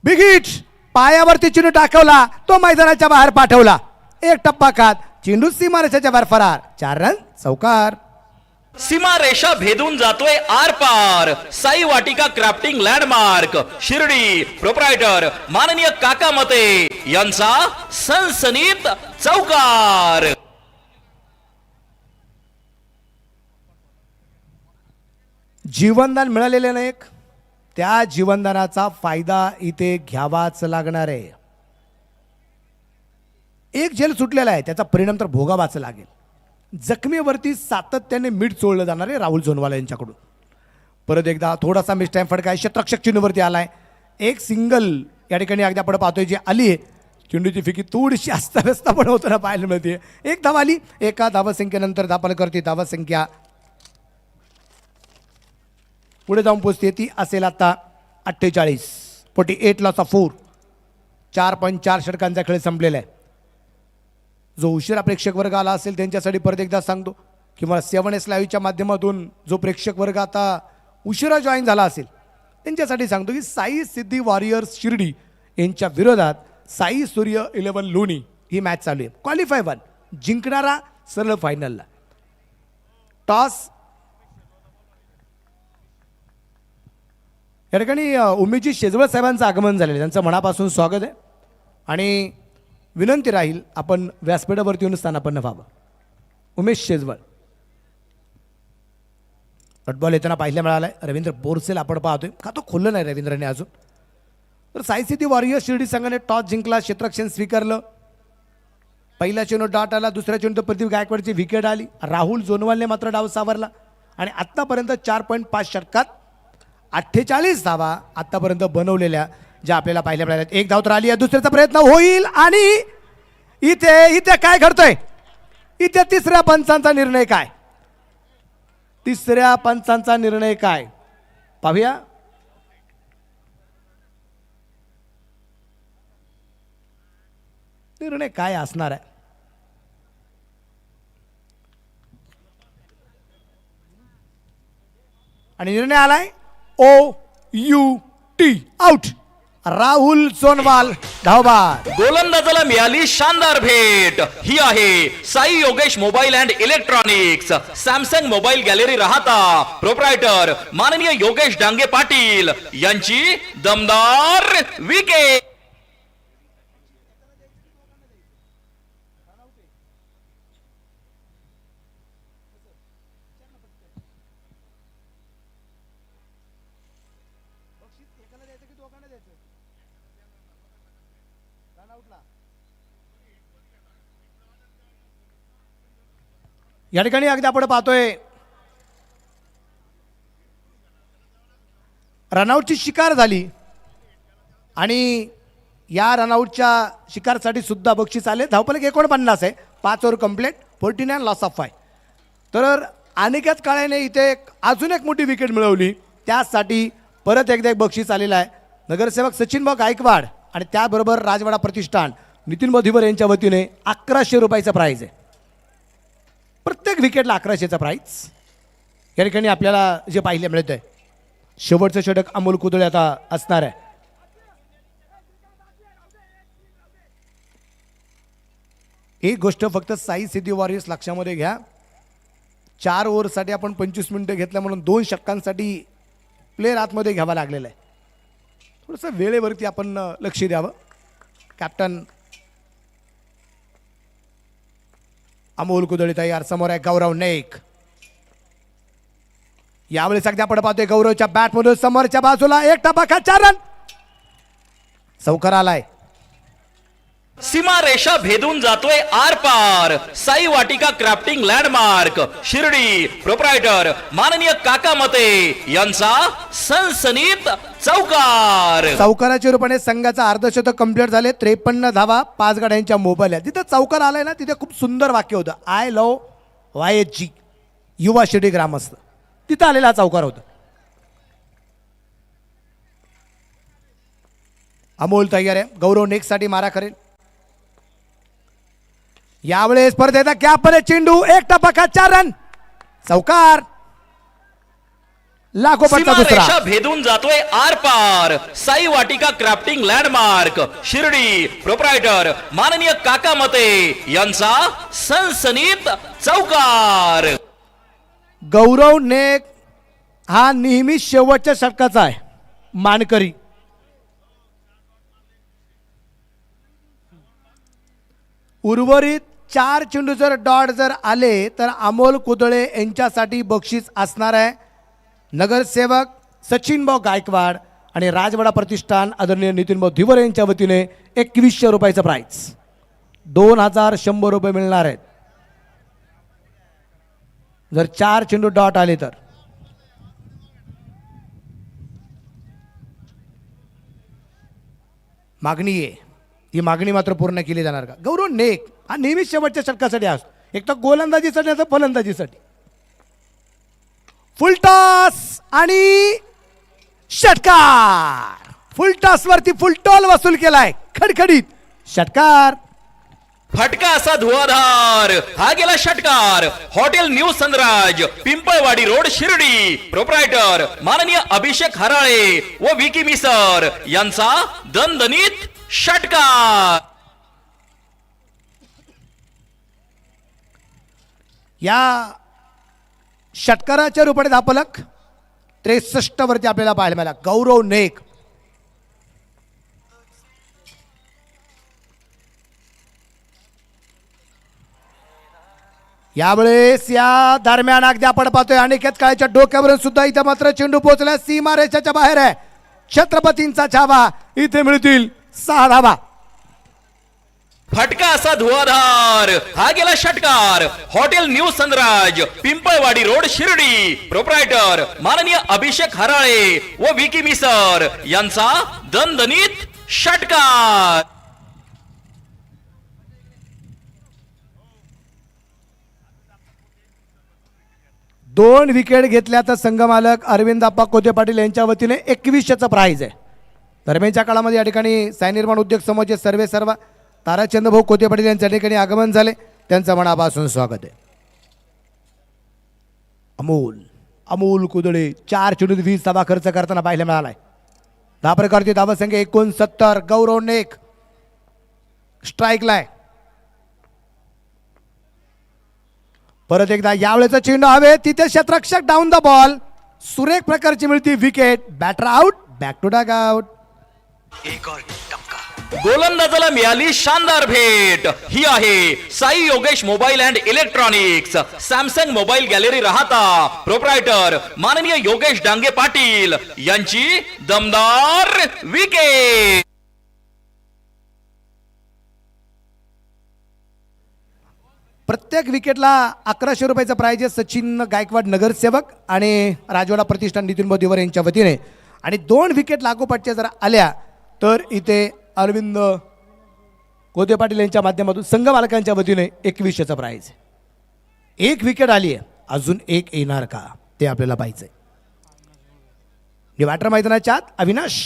Big hit. पायावरती चेंडू टाकवला, तो मैदानाच्या बाहेर पाठवला. एक टप्पा खात चेंडू सीमारेषेच्या बाहेर फरार. 4 रन चौकार. सीमा रेषा भेदून जातोय आर पार साई वाटिका क्राफ्टिंग लँडमार्क शिर्डी प्रोप्रायटर माननीय काका मते यांचा सनसनीत चौकार. जीवनदान मिळालेले नाही, त्या जीवनदानाचा फायदा इथे घ्यावाच लागणार आहे. एक जेल सुटलेला आहे, त्याचा परिणाम तर भोगावाच लागेल. जखमीवरती सातत्याने मीठ चोळलं जाणार आहे राहुल जोनवाला यांच्याकडून. परत एकदा थोडासा मिसटाईम फटका आहे, क्षेत्ररक्षक चेंडूवरती आलाय. एक सिंगल या ठिकाणी अगदी आपण पाहतोय जी आली आहे, चेंडूची फिकी थोडीशी अस्ताव्यस्त पण होताना पाहायला मिळते. एक धाव आली, एका धावसंख्येनंतर दाखल करते धावसंख्या पुढे जाऊन पोचते. ती असेल आता 48. 48 लॉस ऑफ 4. 4.4 षटकांचा खेळ संपलेला आहे. जो उशिरा प्रेक्षक वर्ग आला असेल त्यांच्यासाठी परत एकदा सांगतो, किंवा 7S लाईव्हच्या माध्यमातून जो प्रेक्षक वर्ग आता उशिरा जॉईन झाला असेल त्यांच्यासाठी सांगतो की साई सिद्धी वॉरियर्स शिर्डी यांच्या विरोधात साई सूर्य 11 लोणी ही मॅच चालू आहे. क्वालिफाय 1 जिंकणारा सरळ फायनलला. टॉस या ठिकाणी उमेशजी शेजवळ साहेबांचं आगमन झालेलं आहे, त्यांचं मनापासून स्वागत आहे आणि विनंती राहील आपण व्यासपीठावरती येऊन स्थानापन्न व्हावं. उमेश शेजवळ. फुटबॉल येताना पाहायला मिळाला आहे. रवींद्र बोरसेल आपण पाहतोय, का तो खोललं नाही रवींद्रने अजून. तर साई सिटी वॉरियर्स शिर्डी संघाने टॉस जिंकला, क्षेत्ररक्षण स्वीकारलं. पहिला चेंडू डॉट आला, दुसऱ्या चेंडू प्रदीप गायकवाडची विकेट आली. राहुल जोनवालने मात्र डाव सावरला आणि आत्तापर्यंत 4.5 षटकात 48 धावा आत्तापर्यंत बनवलेल्या ज्या आपल्याला पाहायला मिळाल्या. एक धाव तर आली आहे, दुसऱ्याचा प्रयत्न होईल आणि इथे काय घडतंय, इथे तिसऱ्या पंचांचा निर्णय काय, तिसऱ्या पंचांचा निर्णय काय पाहूया. निर्णय काय असणार आहे. आणि निर्णय आलाय OUT आउट. राहुल सोनवाल धावबाद. गोलंदाजाला मिळाली शानदार भेट. ही आहे Sai Yogesh mobile and electronics Samsung mobile gallery Rahata proprietor माननीय योगेश डांगे पाटील यांची दमदार विकेट. या ठिकाणी अगदी आपण पाहतोय रनआउटची शिकार झाली आणि या रनआउटच्या शिकारसाठी सुद्धा बक्षीस आले. धावफलक 49 आहे. 5 ओव्हर कंप्लीट, 49 लॉस ऑफ 5. तर अनिकेत काळेने इथे अजून एक मोठी विकेट मिळवली, त्यासाठी परत एकदा एक बक्षीस आलेलं आहे. नगरसेवक सचिन भाऊ गायकवाड आणि त्याबरोबर राजवाडा प्रतिष्ठान नितीन धीवर यांच्या वतीने 1100 रुपयाचं प्राईज आहे. प्रत्येक विकेटला 1100चा प्राईज. या ठिकाणी आपल्याला जे पाहायला मिळत आहे शेवटचं षटक अमोल कुदळे आता असणार आहे. एक गोष्ट फक्त साई सिटी वॉरियर्स लक्षामध्ये घ्या, 4 ओव्हरसाठी आपण 25 मिनिटं घेतलं म्हणून 2 षटकांसाठी प्लेयर आतमध्ये घ्यावा लागलेला आहे. थोडंसं वेळेवरती आपण लक्ष द्यावं. कॅप्टन अमोल कुदळे तयार, समोर आहे गौरव नाईक. यावेळेस अगदी आपण पाहतोय गौरवच्या बॅटमधून समोरच्या बाजूला एक टपाका 4 रन. चौकार आलाय. सीमा रेषा भेदून जातोय आर पार साई वाटिका क्राफ्टिंग लँडमार्क शिर्डी प्रोप्रायटर माननीय काका मते यांचा सनसनीत चौकार. चौकाराच्या रूपाने संघाचा अर्धशतक कंप्लीट झाले. 53 धावा 5 गाड्यांच्या मोबाईल आहे. तिथं चौकार आलाय ना, तिथे खूप सुंदर वाक्य होतं, आय लव YHG युवा शिर्डी ग्रामस्थ, तिथं आलेला हा चौकार होता. अमोल तयार आहे. गौरव नेक्स्ट साठी मारा करेल. यावेळेस परत एकदा कॅपमध्ये चेंडू, एक टपाका 4 रन. चौकार. लागोपाठचा दुसरा. रेषा भेदून जातोय आर पार साई वाटिका क्राफ्टिंग लँडमार्क शिर्डी प्रोप्रायटर माननीय काका मते यांचा सनसनीत चौकार. गौरव नेक हा नेहमी शेवटच्या षटकाचा आहे, मानकरी. उर्वरित 4 चेंडू जर डॉट जर आले तर अमोल कुदळे यांच्यासाठी बक्षीस असणार आहे. नगरसेवक सचिन भाऊ गायकवाड आणि राजवाडा प्रतिष्ठान आदरणीय नितीन भाऊ धिवर यांच्या वतीने 2100 रुपयाचं प्राइज, 2100 रुपये मिळणार आहेत जर 4 चेंडू डॉट आले तर. मागणी आहे, ही मागणी मात्र पूर्ण केली जाणार का? गौरव नेक हा नेहमीच शेवटच्या षटकासाठी असतो, एक तर गोलंदाजीसाठी नाही तर फलंदाजीसाठी. फुलटॉस आणि षटकार. फुलटॉस वरती फुलटॉल वसूल केलाय, खडखडीत षटकार. फटका असा धुवाधार, हा गेला षटकार. Hotel new Sunraj, Pimpalwadi road, Shirdi. Proprietor माननीय अभिषेक हराळे व विकी मिसर यांचा दणदणीत षटकार. या षटकाराच्या रूपाने धापलक 63 वरती आपल्याला पाहायला मिळाला. गौरव नेक यावेळेस या दरम्यान अगदी आपण पाहतोय अनिकेत काळेच्या डोक्यावरून सुद्धा इथे मात्र चेंडू पोहोचला सीमारेषेच्या बाहेर आहे. छत्रपतींचा छावा, इथे मिळतील 6 धावा. फटका असा धुवाधार, हा गेला षटकार. Hotel new Sunraj, Pimpalwadi road, Shirdi. Proprietor माननीय अभिषेक हराळे व विकी मिसर यांचा दणदणीत षटकार. दोन विकेट घेतल्या तर संघमालक अरविंद आप्पा कोते पाटील यांच्या वतीने 2100चं प्राइज आहे. दरम्यानच्या काळामध्ये या ठिकाणी सायनिर्माण उद्योग समूहाचे सर्व ताराचंद भाऊ कोते पाटील यांच्या ठिकाणी आगमन झाले, त्यांचं मनापासून स्वागत आहे. अमोल कुदळे 4 चेंडूत 20 धावा खर्च करताना पाहायला मिळालाय. 10 प्रकारची धावा संख्या 69. गौरव नेक स्ट्राईकला आहे. परत एकदा यावेळेचा चेंडू हवे तिथे क्षेत्ररक्षक डाऊन द बॉल. सुरेख प्रकारची मिळती wicket. Batter out, back to dugout. गोलंदाजाला मिळाली शानदार भेट. ही आहे Sai Yogesh mobile and electronics, Samsung mobile gallery Rahata. Proprietor माननीय योगेश डांगे पाटील यांची दमदार विकेट. प्रत्येक विकेटला 1100 रुपयाचं प्राइज आहे. सचिन गायकवाड नगरसेवक आणि राजवाडा प्रतिष्ठान नितीन भाऊ धिवर यांच्या वतीने. आणि 2 विकेट लागोपाठच्या जर आल्या तर इथे अरविंद कोते पाटील यांच्या माध्यमातून संघ मालकांच्या वतीने 2100चं प्राइज आहे. 1 विकेट आली आहे, अजून 1 येणार का ते आपल्याला पाहिजे. बॅटर मैदानाच्या आत अविनाश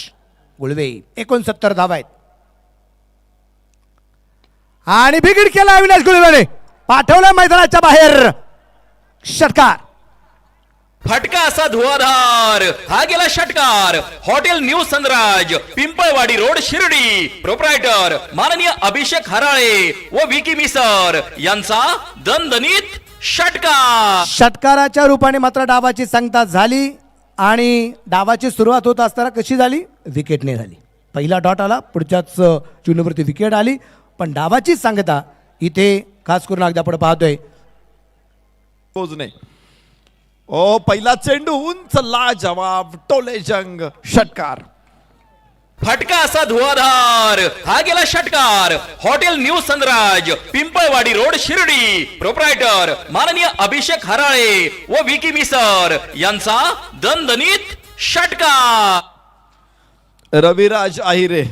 गुळवे 69 धावा आहेत. आणि बिगिड केला अविनाश गुळवेने, पाठवला मैदानाच्या बाहेर. षटकार. फटका असा धुवाधार, हा गेला षटकार. Hotel new Sunraj, Pimpalwadi road, Shirdi. Proprietor माननीय अभिषेक हराळे व विकी मिसर यांचा दणदणीत षटकार. षटकाराच्या रूपाने मात्र डावाची सांगता झाली आणि डावाची सुरुवात होत असताना कशी झाली? विकेटने झाली. पहिला डॉट आला, पुढच्याच चेंडूवरती विकेट आली, पण डावाची सांगता इथे खास करून अगदी आपण पाहतोय. पोजणे ओ पहिला चेंडू उंच लाजवाब टोलेजंग षटकार. फटका असा धुवाधार, हा गेला षटकार. Hotel new Sunraj, Pimpalwadi road, Shirdi. Proprietor माननीय अभिषेक हराळे व विकी मिसर यांचा दणदणीत षटकार. रविराज आहिरे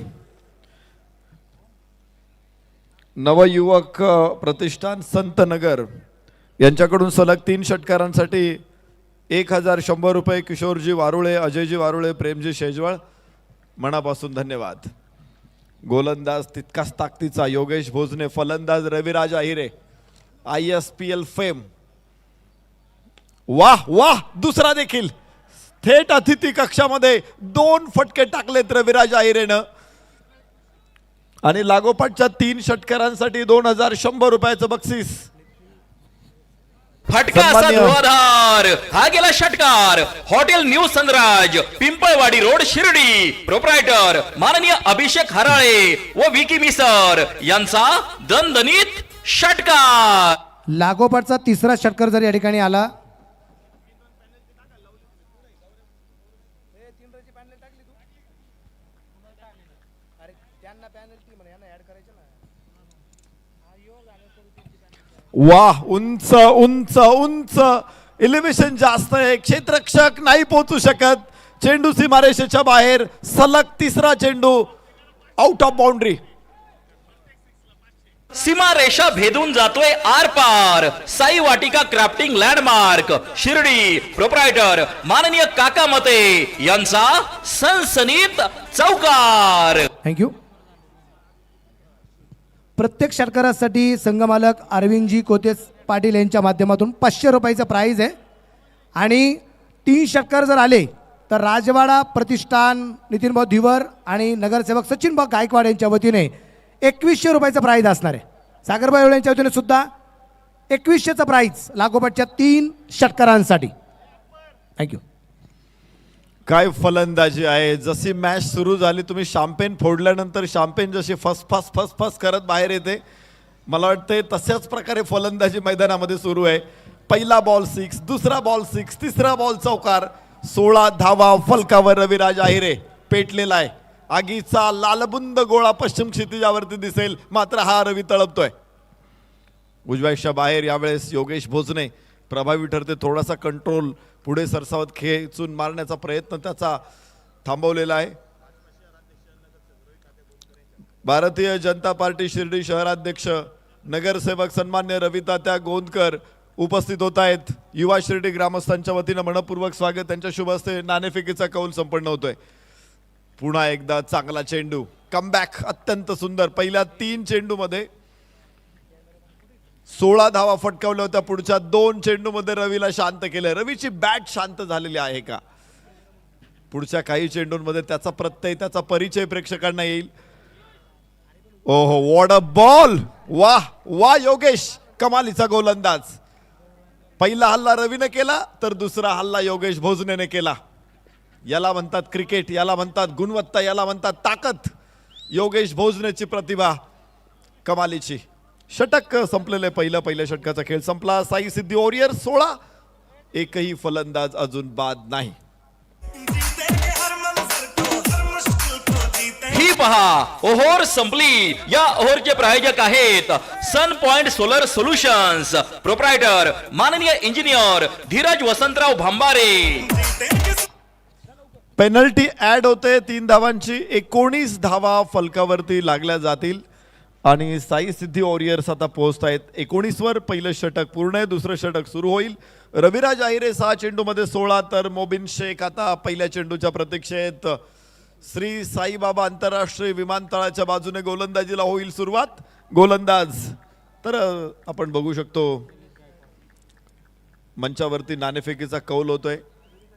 नवयुवक प्रतिष्ठान संतनगर यांच्याकडून सलग 3 षटकारांसाठी 1100 रुपये. किशोरजी वारुळे, अजयजी वारुळे, प्रेमजी शेजवळ, मनापासून धन्यवाद. गोलंदाज तितकाच ताकदीचा योगेश भोजने, फलंदाज रविराज आहिरे, ISPL फेम. वाह वाह, दुसरा देखील थेट अतिथी कक्षामध्ये 2 फटके टाकलेत रविराज आहिरेनं आणि लागोपाठच्या 3 षटकारांसाठी 2100 रुपयाचं बक्षीस. फटका असा सन्माननीय- धुवाधार हा गेला षटकार. Hotel new Sunraj, Pimpalwadi road, Shirdi. Proprietor माननीय अभिषेक हराळे व विकी मिसर यांचा दणदणीत षटकार. लागोपाठचा तिसरा षटकार जर या ठिकाणी आला, वाह, उंच उंच उंच एलिव्हेशन जास्त आहे. क्षेत्ररक्षक नाही पोहोचू शकत. चेंडू सीमारेषेच्या बाहेर. सलग तिसरा चेंडू आउट ऑफ बाउंड्री. सीमा रेषा भेदून जातोय आर पार. साई वाटिका क्राफ्टिंग लँडमार्क, शिर्डी. प्रोप्रायटर माननीय काका मते यांचा सनसनीत चौकार. थँक्यू. प्रत्येक षटकारासाठी संघमालक अरविंदजी कोतेस पाटील यांच्या माध्यमातून 500 रुपयाचं प्राईज आहे. आणि 3 षटकार जर आले तर राजवाडा प्रतिष्ठान नितीनभाऊ धिवर आणि नगरसेवक सचिनभाऊ गायकवाड यांच्या वतीने 2100 रुपयाचं प्राईज असणार आहे. सागरभाई यांच्या वतीने सुद्धा 2100चं प्राईज लागोपाठच्या 3 षटकारांसाठी. थँक्यू. काय फलंदाजी आहे. जशी मॅच सुरू झाली, तुम्ही शॅम्पेन फोडल्यानंतर शॅम्पेन जशी फस फस करत बाहेर येते, मला वाटते तशाच प्रकारे फलंदाजी मैदानामध्ये सुरू आहे. पहिला बॉल 6, दुसरा बॉल 6, तिसरा बॉल चौकार. 16 धावा फलकावर रविराज आहिरे पेटलेला आहे. आगीचा लालबुंद गोळा पश्चिम क्षितिजावरती दिसेल, मात्र हा रवी तळपतोय. उजव्याच्या बाहेर यावेळेस योगेश भोजने प्रभावी ठरते. थोडासा कंट्रोल पुढे सरसावत खेचून मारण्याचा प्रयत्न त्याचा थांबवलेला आहे. भारतीय जनता पार्टी शिर्डी शहराध्यक्ष नगरसेवक सन्मान्य रवितात्या गोंदकर उपस्थित होत आहेत. युवा शिर्डी ग्रामस्थांच्या वतीनं मनपूर्वक स्वागत. त्यांच्या शुभ हस्ते नाणेफेकीचा कौल संपन्न होतोय. पुन्हा एकदा चांगला चेंडू, कमबॅक अत्यंत सुंदर. पहिल्या 3 चेंडूमध्ये 16 धावा फटकावल्या होत्या. पुढच्या 2 चेंडूमध्ये रवीला शांत केलं. रवीची बॅट शांत झालेली आहे का? पुढच्या काही चेंडूंमध्ये त्याचा प्रत्यय, त्याचा परिचय प्रेक्षकांना येईल. ओहो, व्हॉट अ बॉल. वाह वाह योगेश, कमालीचा गोलंदाज. पहिला हल्ला रवीने केला तर दुसरा हल्ला योगेश भोजनेने केला. याला म्हणतात क्रिकेट, याला म्हणतात गुणवत्ता, याला म्हणतात ताकद. योगेश भोजनेची प्रतिभा कमालीची. षटक संपलेले. पहिल्या षटकाचा खेळ संपला. साई सिद्धी वॉरियर 16, एकही फलंदाज अजून बाद नाही. ही पहा, ओव्हर संपली. या ओव्हरचे प्रायोजक आहेत sun point solar solutions. Proprietor माननीय engineer Dheeraj Vasantrao Bhambare. Penalty add होते 3 धावांची. 19 धावा फलकावरती लागल्या जातील आणि साई सिद्धी वॉरियर्स आता पोहोचत आहेत 19 वर. पहिलं षटक पूर्ण आहे. दुसरं षटक सुरू होईल. रविराज आहिरे 6 चेंडूमध्ये 16, तर मोबिन शेख आता पहिल्या चेंडूच्या प्रतीक्षेत. श्री साईबाबा आंतरराष्ट्रीय विमानतळाच्या बाजूने गोलंदाजीला होईल सुरुवात. गोलंदाज तर आपण बघू शकतो मंचावरती नाणेफेकीचा कौल होतोय.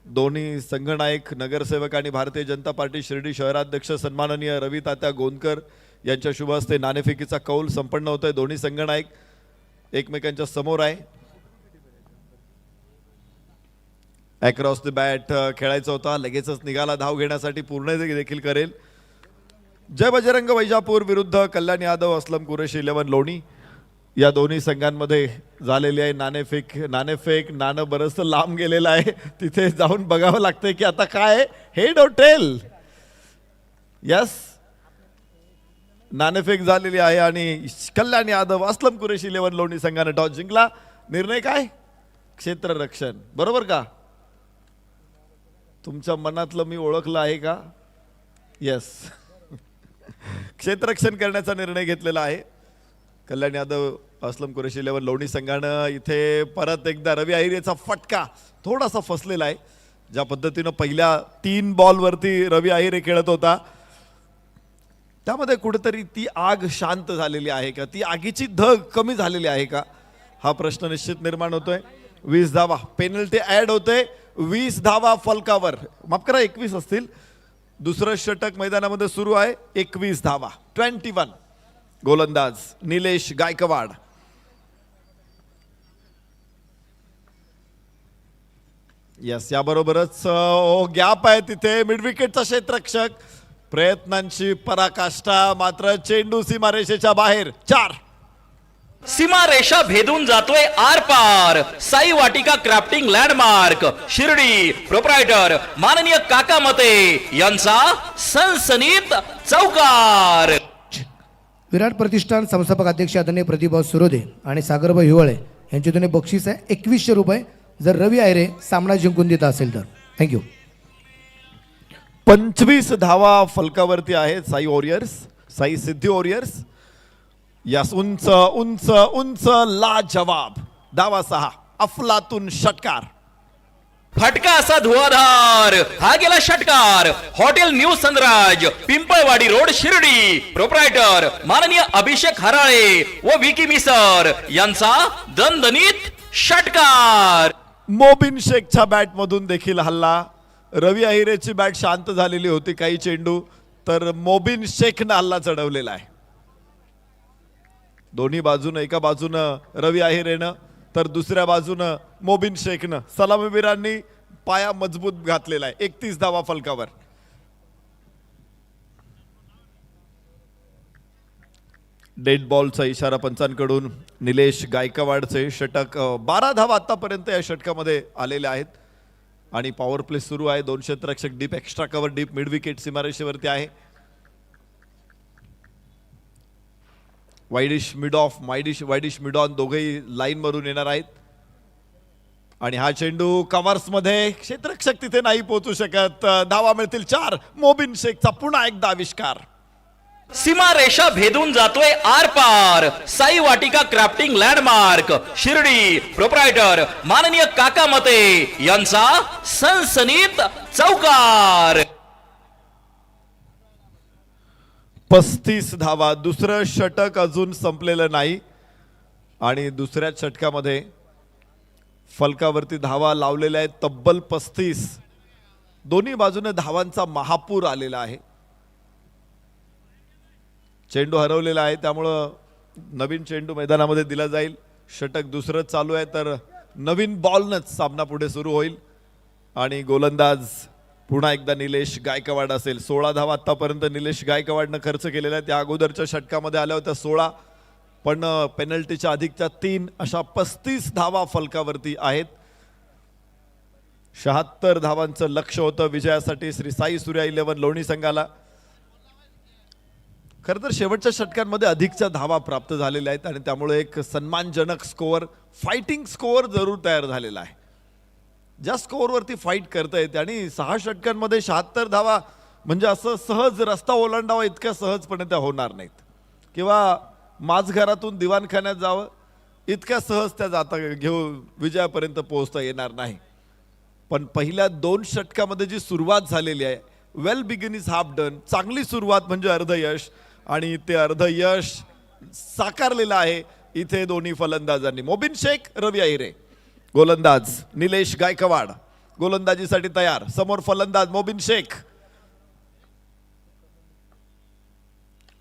दोन्ही संघनायक नगरसेवक आणि भारतीय जनता पार्टी शिर्डी शहराध्यक्ष सन्माननीय रवी तात्या गोंदकर यांच्या शुभ हस्ते नाणेफेकीचा कौल संपन्न होतोय. दोन्ही संघनायक एकमेकांच्या समोर आहे. अक्रॉस द बॅट खेळायचा होता. लगेचच निघाला धाव घेण्यासाठी. पूर्ण देखील करेल. जय बजरंग वैजापूर विरुद्ध कल्याण यादव असलम कुरेशी 11 लोणी. या दोन्ही संघांमध्ये झालेली आहे नाणेफेक. नाणं बरंचसं लांब गेलेलं आहे. तिथे जाऊन बघावं लागतंय की आता काय हेड और टेल. यस, नाणेफेक झालेली आहे आणि कल्याण यादव असलम कुरेशी 11 लोणी संघाने टॉस जिंकला. निर्णय काय? क्षेत्ररक्षण. बरोबर का? तुमच्या मनातलं मी ओळखलं आहे का? यस, क्षेत्ररक्षण करण्याचा निर्णय घेतलेला आहे. कल्याण यादव असलम कुरेशी 11 लोणी संघानं. इथे परत एकदा रवी आहिरेचा फटका थोडासा फसलेला आहे. ज्या पद्धतीनं पहिल्या 3 बॉलवरती रवी आहिरे खेळत होता त्यामध्ये कुठेतरी ती आग शांत झालेली आहे का? ती आगीची धग कमी झालेली आहे का? हा प्रश्न निश्चित निर्माण होतोय. 20 धावा पेनल्टी ऍड होते. 20 धावा फलकावर, माफ करा 21 असतील. दुसरं षटक मैदानामध्ये सुरू आहे. 21 धावा 21. गोलंदाज निलेश गायकवाड. यस, याबरोबरच गॅप आहे तिथे मिड विकेटचा क्षेत्ररक्षक, प्रयत्नांची पराकाष्ठा, मात्र चेंडू सीमारेषेच्या बाहेर. 4. सीमारेषा भेदून जातोय आर पार. साई वाटिका क्राफ्टिंग लँडमार्क शिर्डी, प्रोप्रायटर माननीय काका मते यांचा सनसनीत चौकार. विराट प्रतिष्ठान संस्थापक अध्यक्ष आदरणीय प्रतिभाऊ सुरोदे आणि सागरभाई हिवळे यांचे दोन्ही बक्षीस आहे 2100 रुपये, जर रवी आयरे सामना जिंकून देत असेल तर. थँक्यू. 25 धावा फलकावरती आहेत साई वॉरियर्स, साई सिद्धी वॉरियर्स. यास उंच उंच उंच लाजवाब धावा 6, अफलातून षटकार. फटका असा धुवाधार, हा गेला षटकार. Hotel new Sunraj, Pimpalwadi road, Shirdi, proprietor माननीय अभिषेक हराळे व विकी मिसर यांचा दणदणीत षटकार. मोबिन शेखच्या बॅट मधून देखील हल्ला. रवी अहिरेची बॅट शांत झालेली होती काही चेंडू, तर मोबिन शेखनं हल्ला चढवलेला आहे. दोन्ही बाजूनं, एका बाजूनं रवी अहिरेनं तर दुसऱ्या बाजूनं मोबिन शेखनं, सलामीवीरांनी पाया मजबूत घातलेला आहे. 31 धावा फलकावर. डेड बॉलचा इशारा पंचांकडून. निलेश गायकवाडचे षटक. 12 धावा आतापर्यंत या षटकामध्ये आलेल्या आहेत आणि पॉवर प्ले सुरू आहे. 2 क्षेत्ररक्षक deep, extra cover deep, mid wicket सीमारेषेवरती आहे. Wideish mid off, wideish mid on दोघेही लाईन मधून येणार आहेत. आणि हा चेंडू कव्हर्स मध्ये, क्षेत्ररक्षक तिथे नाही पोहोचू शकत. धावा मिळतील 4. मोबिन शेखचा पुन्हा एकदा आविष्कार. सीमारेषा भेदून जातोय आर पार. साई वाटिका क्राफ्टिंग लँडमार्क शिर्डी, प्रोप्रायटर माननीय काका मते यांचा सनसनीत चौकार. 35 धावा. दुसरं षटक अजून संपलेलं नाही आणि दुसऱ्या षटकामध्ये फलकावरती धावा लावलेल्या आहेत तब्बल 35. दोन्ही बाजूने धावांचा महापूर आलेला आहे. चेंडू हरवलेला आहे, त्यामुळं नवीन चेंडू मैदानामध्ये दिला जाईल. षटक दुसरं चालू आहे, तर नवीन बॉलनच सामना पुढे सुरू होईल. आणि गोलंदाज पुन्हा एकदा निलेश गायकवाड असेल. 16 धावा आतापर्यंत निलेश गायकवाडनं खर्च केलेला आहे. त्या अगोदरच्या षटकामध्ये आल्या होत्या 16, पण पेनल्टीच्या अधिकच्या 3, अशा 35 धावा फलकावरती आहेत. 76 धावांचं लक्ष होतं विजयासाठी श्री साई सूर्या 11 लोणी संघाला. खरं तर शेवटच्या षटकांमध्ये अधिकच्या धावा प्राप्त झालेल्या आहेत आणि त्यामुळे एक सन्मानजनक स्कोअर, फायटिंग स्कोअर जरूर तयार झालेला आहे. ज्या स्कोअरवरती फाईट करता येते आणि 6 षटकांमध्ये 76 धावा म्हणजे असं सहज रस्ता ओलांडावा इतक्या सहजपणे त्या होणार नाहीत, किंवा माझघरातून दिवाणखान्यात जावं इतक्या सहज त्या जाता घेऊन विजयापर्यंत पोहोचता येणार नाही. पण पहिल्या 2 षटकामध्ये जी सुरुवात झालेली आहे, वेल बिगिन इज हाफ डन, चांगली सुरुवात म्हणजे अर्ध यश, आणि ते अर्ध यश साकारलेलं आहे इथे दोन्ही फलंदाजांनी. मोबिन शेख, रवी अहिरे. गोलंदाज निलेश गायकवाड गोलंदाजीसाठी तयार. समोर फलंदाज Mobin Shaikh.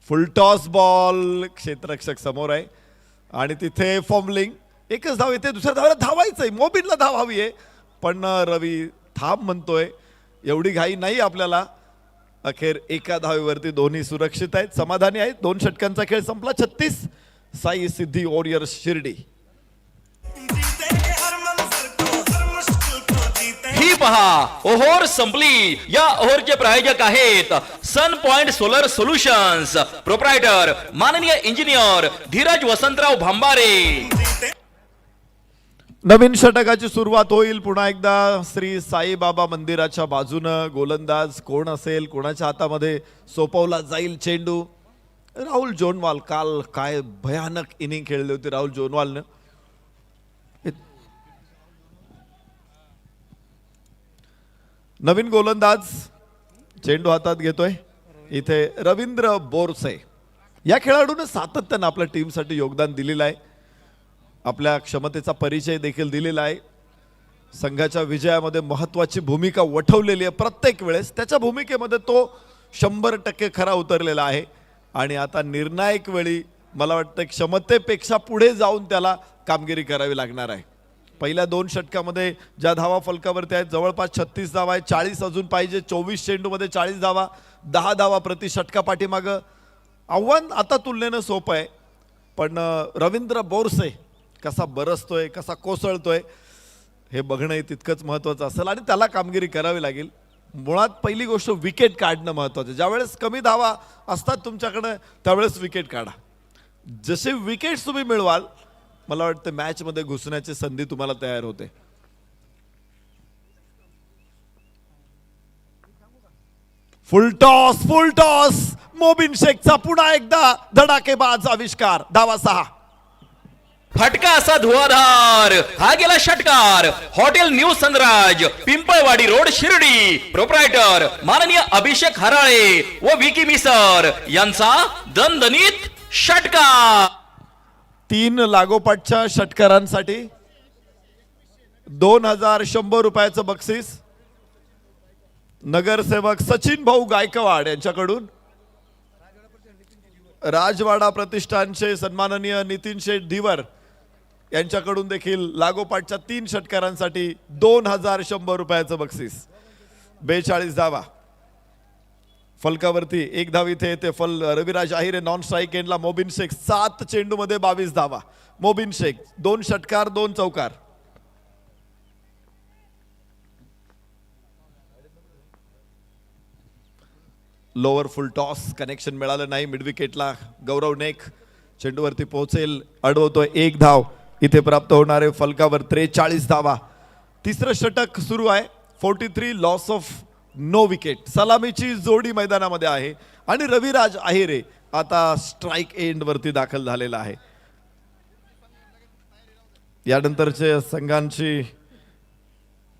Full toss ball, क्षेत्ररक्षक समोर आहे आणि तिथे फॉर्मलिंग. एकच धाव येते, दुसऱ्या धावाला धावायचंय, मोबिनला धाव हवी आहे, पण रवी थांब म्हणतोय. एवढी घाई नाही आपल्याला. अखेर एका धावेवरती दोन्ही सुरक्षित आहेत, समाधानी आहेत. 2 षटकांचा खेळ संपला. 36 साई सिद्धी वॉरियर्स शिर्डी. ही पहा, ओहोर संपली. या ओहोरचे प्रायोजक आहेत sun point solar solutions, proprietor माननीय इंजिनियर धीरज वसंतराव भांबारे. नवीन षटकाची सुरुवात होईल पुन्हा एकदा श्री साईबाबा मंदिराच्या बाजूनं. गोलंदाज कोण असेल, कोणाच्या हातामध्ये सोपवला जाईल चेंडू? राहुल जोनवाल. काल काय भयानक इनिंग खेळली होती राहुल जोनवालनं. नवीन गोलंदाज चेंडू हातात घेतोय इथे रवींद्र बोरसे. या खेळाडूने सातत्यानं आपल्या टीमसाठी योगदान दिलेलं आहे, आपल्या क्षमतेचा परिचय देखील दिलेला आहे. संघाच्या विजयामध्ये महत्त्वाची भूमिका वठवलेली आहे प्रत्येक वेळेस. त्याच्या भूमिकेमध्ये तो 100% खरा उतरलेला आहे आणि आता निर्णायक वेळी मला वाटतं क्षमतेपेक्षा पुढे जाऊन त्याला कामगिरी करावी लागणार आहे. पहिल्या 2 षटकामध्ये ज्या धावा फलकावरती आहेत जवळपास 36 धावा आहेत, 40 अजून पाहिजे. 24 चेंडूमध्ये 40 धावा, 10 धावा प्रति षटका पाठीमागं. आव्हान आता तुलनेनं सोपं आहे, पण रवींद्र बोरसे कसा बरसतोय, कसा कोसळतोय हे बघणंही तितकंच महत्त्वाचं असेल आणि त्याला कामगिरी करावी लागेल. मुळात पहिली गोष्ट विकेट काढणं महत्त्वाचं. ज्यावेळेस कमी धावा असतात तुमच्याकडं त्यावेळेस विकेट काढा. जसे विकेट्स तुम्ही मिळवाल मला वाटतं मॅचमध्ये घुसण्याची संधी तुम्हाला तयार होते. फुल टॉस मोबिन शेखचा पुन्हा एकदा धडाकेबाज आविष्कार. धावा 6. फटका असा धुवाधार हा गेला षटकार. Hotel new Sunraj, Pimpalwadi road, Shirdi. Proprietor माननीय अभिषेक हराळे व विकी मिसर यांचा दणदणीत षटकार. 3 लागोपाठच्या षटकारांसाठी 2100 रुपयाचं बक्षीस नगरसेवक सचिन भाऊ गायकवाड यांच्याकडून. राजवाडा प्रतिष्ठानचे सन्माननीय नितीन शेठ धीवर यांच्याकडून देखील लागोपाठच्या 3 षटकारांसाठी 2100 रुपयाचं बक्षीस. 42 धावा फलकावरती. 1 धाव इथे येते. रविराज आहिरे नॉन स्ट्राईक एंडला. मोबिन शेख 7 चेंडूमध्ये 22 धावा. मोबिन शेख 2 षटकार 2 चौकार. लोअर फुल टॉस कनेक्शन मिळालं नाही. मिड विकेटला गौरव नेक चेंडूवरती पोहोचेल, अडवतोय. 1 धाव इथे प्राप्त होणारे. फलकावर 43 धावा. 3रं षटक सुरू आहे. 43 लॉस ऑफ नो विकेट. सलामीची जोडी मैदानामध्ये आहे आणि रविराज आहिरे आता स्ट्राईक एंड वरती दाखल झालेला आहे. यानंतरच्या संघांची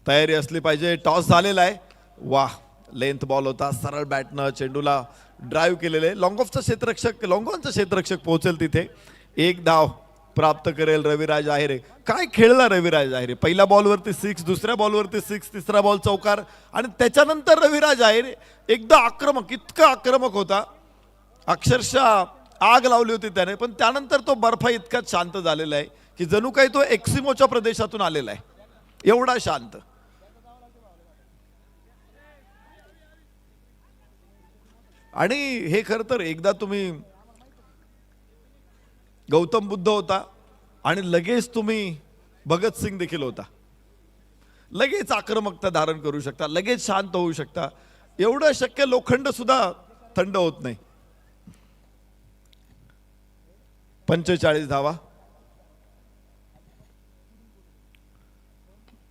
तयारी असली पाहिजे. टॉस झालेला आहे. वाह, लेंथ बॉल होता. सरळ बॅटनं चेंडूला ड्राईव्ह केलेले. लॉंग ऑनचा क्षेत्ररक्षक पोहोचेल तिथे. 1 धाव प्राप्त करेल रविराज आहिरे. काय खेळला रविराज आहिरे. पहिल्या बॉलवरती 6, दुसऱ्या बॉलवरती 6, तिसरा बॉल चौकार आणि त्याच्यानंतर रविराज आहिरे एकदा आक्रमक, इतका आक्रमक होता अक्षरशः आग लावली होती त्याने. पण त्यानंतर तो बर्फा इतकाच शांत झालेला आहे की जणू काही तो एक्सिमोच्या प्रदेशातून आलेला आहे, एवढा शांत. आणि हे खरं तर एकदा तुम्ही गौतम बुद्ध होता आणि लगेच तुम्ही भगतसिंग देखील होता. लगेच आक्रमकता धारण करू शकता, लगेच शांत होऊ शकता. एवढं शक्य लोखंड सुद्धा थंड होत नाही. 45 धावा.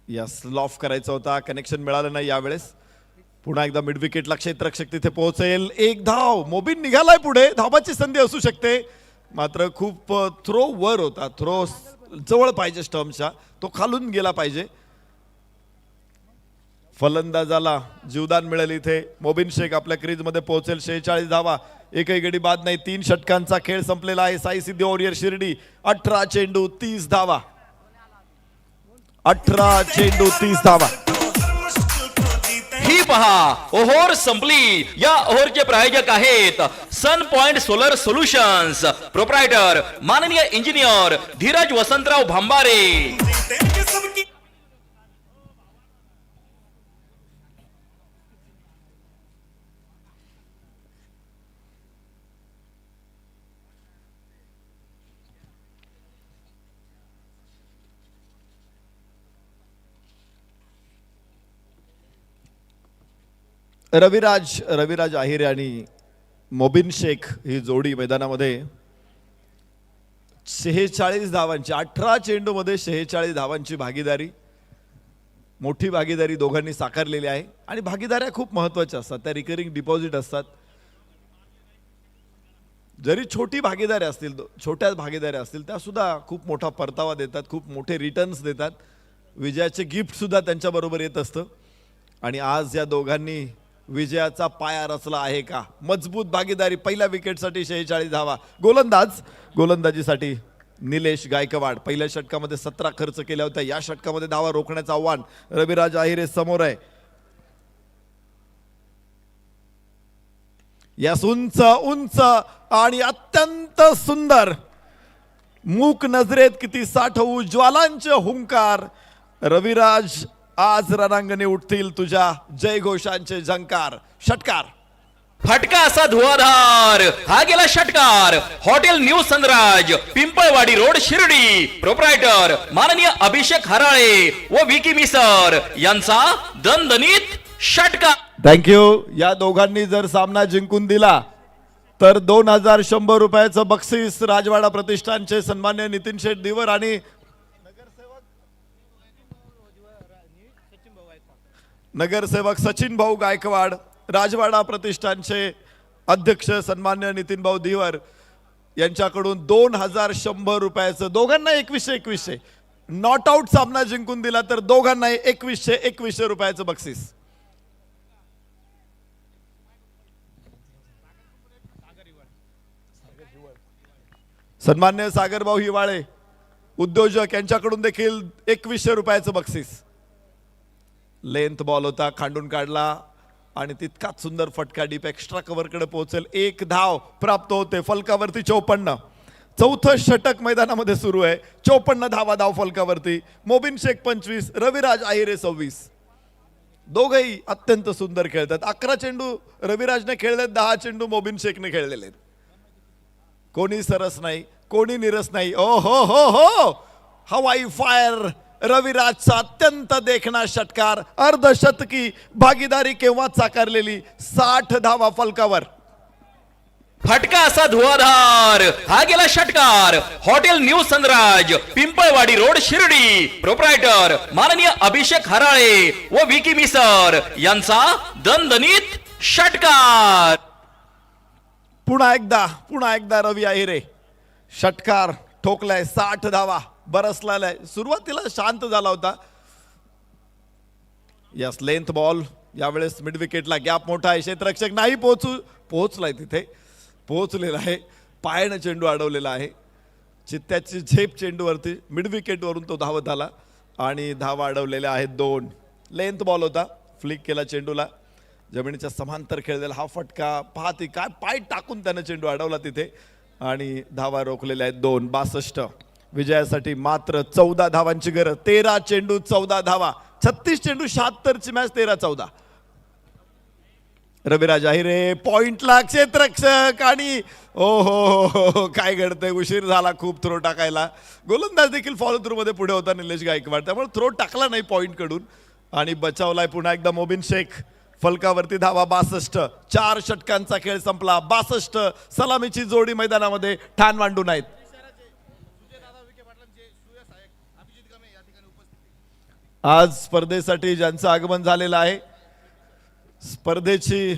यस, लॉफ करायचा होता, कनेक्शन मिळालं नाही यावेळेस. पुन्हा एकदा मिड विकेटला क्षेत्ररक्षक तिथे पोहोचेल. 1 धाव. मोबिन निघालाय पुढे. धावाची संधी असू शकते, मात्र खूप थ्रो वर होता. थ्रो जवळ पाहिजे स्टंपच्या, तो खालून गेला पाहिजे. फलंदाजाला जीवदान मिळेल इथे. मोबिन शेख आपल्या क्रीजमध्ये पोहोचेल. 46 धावा. एकही गडी बाद नाही. 3 षटकांचा खेळ संपलेला आहे. साई सिद्धी वॉरियर शिर्डी 18 चेंडू 30 धावा. 18 चेंडू 30 धावा. ही पहा, ओव्हर संपली. या ओव्हरचे प्रायोजक आहेत sun point solar solutions. Proprietor माननीय इंजिनियर धीरज वसंतराव भांबारे. रविराज आहिरे आणि मोबिन शेख ही जोडी मैदानामध्ये 46 धावांची, 18 चेंडूमध्ये 46 धावांची भागीदारी. मोठी भागीदारी दोघांनी साकारलेली आहे आणि भागीदाऱ्या खूप महत्त्वाच्या असतात. त्या रिकरिंग डिपॉझिट असतात. जरी छोट्या भागीदाऱ्या असतील त्या सुद्धा खूप मोठा परतावा देतात, खूप मोठे रिटर्न्स देतात. विजयाचे गिफ्ट सुद्धा त्यांच्याबरोबर येत असतं. आणि आज या दोघांनी विजयाचा पाया रचला आहे का? मजबूत भागीदारी. पहिल्या विकेटसाठी 46 धावा. गोलंदाजीसाठी निलेश गायकवाड. पहिल्या षटकामध्ये 17 खर्च केल्या होत्या. या षटकामध्ये धावा रोखण्याचं आव्हान रविराज आहिरे समोर आहे. या उंच आणि अत्यंत सुंदर मूक नजरेत किती साठवू ज्वालांचे हुंकार, रविराज आज रणांगणी उठतील तुझ्या जयघोषांचे झंकार. षटकार. फटका असा धुवाधार, हा गेला षटकार. Hotel new Sunraj, Pimpalwadi road, Shirdi. Proprietor माननीय अभिषेक हराळे व विकी मिसर यांचा दणदणीत षटकार. थँक्यू. या दोघांनी जर सामना जिंकून दिला तर 2100 रुपयाचं बक्षीस राजवाडा प्रतिष्ठानचे सन्मान्य नितीन शेठ दिवर आणि नगरसेवक सचिन भाऊ गायकवाड, राजवाडा प्रतिष्ठानचे अध्यक्ष सन्मान्य नितीन भाऊ दिवर यांच्याकडून 2100 रुपयाचं, दोघांना 2100 नॉट आउट सामना जिंकून दिला तर दोघांना 2100 रुपयाचं बक्षीस. सन्मान्य सागरभाऊ हिवाळे उद्योजक यांच्याकडून देखील 2100 रुपयाचं बक्षीस. लेंथ बॉल होता, खांडून काढला आणि तितकाच सुंदर फटका डीप एक्स्ट्रा कव्हर कडे पोहोचेल. एक धाव प्राप्त होते. फलकावरती 54. चौथं षटक मैदानामध्ये सुरू आहे. 54 धावा धाव फलकावरती. मोबिन शेख 25, रविराज आहिरे 26. दोघही अत्यंत सुंदर खेळतात. 11 चेंडू रविराजने खेळलेत, 10 चेंडू मोबिन शेखने खेळलेले. कोणी सरस नाही, कोणी निरस नाही. ओ हो हो हो, हवाई फायर रविराजचा अत्यंत देखणा षटकार. अर्धशतकी भागीदारी केव्हा साकारलेली. 60 धावा फलकावर. फटका असा धुवाधार, हा गेला षटकार. Hotel new Sunraj, Pimpalwadi road, Shirdi. Proprietor माननीय अभिषेक हराळे व विकी मिसर यांचा दणदणीत षटकार. पुन्हा एकदा रवी आहिरे षटकार ठोकलाय. 60 धावा बरसलेला आहे. सुरुवातीला शांत झाला होता. Yes, length ball. यावेळेस मिड विकेटला गॅप मोठा आहे. क्षेत्ररक्षक नाही पोहोचलाय, तिथे पोहोचलेला आहे. पायाने चेंडू अडवलेला आहे. चित्त्याची झेप चेंडूवरती मिड विकेटवरून तो धावत आला आणि धावा अडवलेल्या आहेत 2. लेंथ बॉल होता. फ्लिक केला चेंडूला. जमिनीच्या समांतर खेळलेला हा फटका. पाहती काय पाय टाकून त्याने चेंडू अडवला तिथे आणि धावा रोखलेल्या आहेत 2. 62. विजयासाठी मात्र 14 धावांची गरज. 13 चेंडू 14 धावा. 36 चेंडू 76 ची मॅच. 13-14. रविराज आहिरे पॉइंटला क्षेत्ररक्षक आणि ओ हो काय घडतंय. उशीर झाला खूप थ्रो टाकायला. गोलंदाज देखील फॉलो थ्रू मध्ये पुढे होता निलेश गायकवाड, त्यामुळे थ्रो टाकला नाही पॉइंट कडून आणि बचावलाय पुन्हा एकदा मोबिन शेख. फलकावरती धावा 62. 4 षटकांचा खेळ संपला. 62 सलामीची जोडी मैदानामध्ये ठाण मांडून आहेत. आज स्पर्धेसाठी ज्यांचं आगमन झालेलं आहे, स्पर्धेची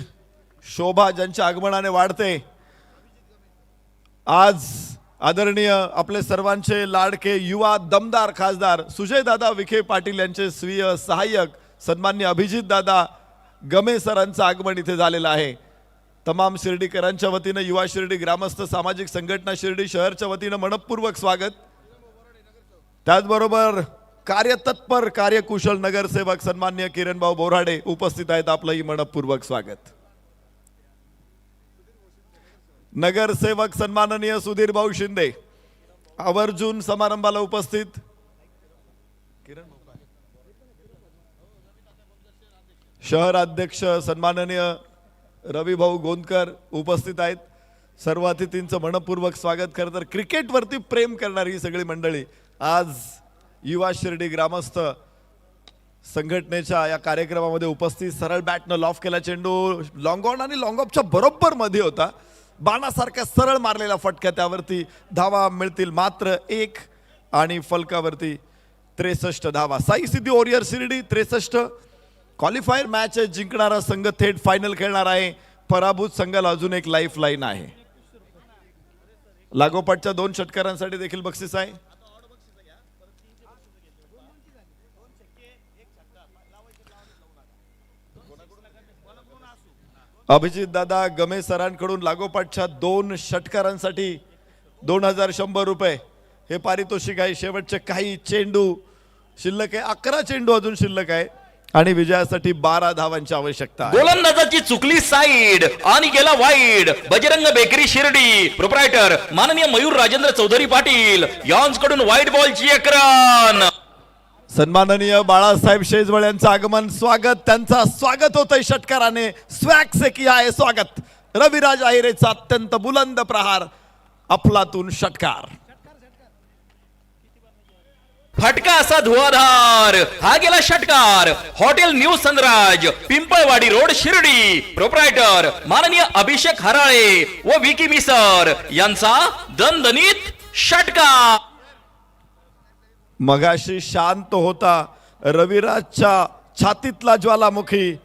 शोभा ज्यांच्या आगमनाने वाढते. आज आदरणीय आपले सर्वांचे लाडके युवा दमदार खासदार सुजयदादा विखे पाटील यांचे स्वीय सहाय्यक सन्मान्य अभिजित दादा गमे सरांचं आगमन इथे झालेलं आहे. तमाम शिर्डीकरांच्या वतीनं, युवा शिर्डी, ग्रामस्थ सामाजिक संघटना शिर्डी शहरच्या वतीनं मनपूर्वक स्वागत. त्याचबरोबर कार्यतत्पर कार्यकुशल नगरसेवक सन्मान्य किरणभाऊ बोराडे उपस्थित आहेत. आपलंही मनपूर्वक स्वागत. नगरसेवक सन्माननीय सुधीर भाऊ शिंदे आवर्जून समारंभाला उपस्थित. शहर अध्यक्ष सन्माननीय रवी भाऊ गोंदकर उपस्थित आहेत. सर्व अतिथींचं मनपूर्वक स्वागत. खरं तर क्रिकेटवरती प्रेम करणारी ही सगळी मंडळी आज युवा शिर्डी ग्रामस्थ संघटनेच्या या कार्यक्रमामध्ये उपस्थित. सरळ बॅटनं लॉफ केला चेंडू. लॉंग ऑन आणि लॉंग ऑफच्या बरोबर मध्ये होता. बाणासारखा सरळ मारलेला फटका. त्यावरती धावा मिळतील मात्र 1 आणि फलकावरती 63 धावा. साई सिद्धी ओरियर शिर्डी 63. क्वालिफायर मॅच जिंकणारा संघ थेट फायनल खेळणार आहे. पराभूत संघाला अजून एक लाईफ लाईन आहे. लागोपाठच्या 2 षटकारांसाठी देखील बक्षीस आहे. अभिजित दादा गमे सरांकडून लागोपाठच्या 2 षटकारांसाठी 2100 रुपये हे पारितोषिक आहे. शेवटचे काही चेंडू शिल्लक आहे. 11 चेंडू अजून शिल्लक आहे. आणि विजयासाठी 12 धावांची आवश्यकता आहे. गोलंदाजाची चुकली साईड आणि गेला wide. Bajrang bakery Shirdi proprietor माननीय मयूर राजेंद्र चौधरी पाटील यांच्याकडून वाईड बॉलची एक रन. सन्माननीय बाळासाहेब शेजवळ यांचं आगमन स्वागत. त्यांचा स्वागत होतंय षटकाराने. स्वॅग से किया है स्वागत. रविराज आहिरेचा अत्यंत बुलंद प्रहार, अफलातून षटकार. फटका असा धुवाधार. हा गेला षटकार. Hotel new Sunraj Pimpalwadi road Shirdi proprietor माननीय अभिषेक हराळे व विकी मिसर यांचा दणदणीत षटकार. मगाशी शांत होता रविराजच्या छातीतला ज्वालामुखी,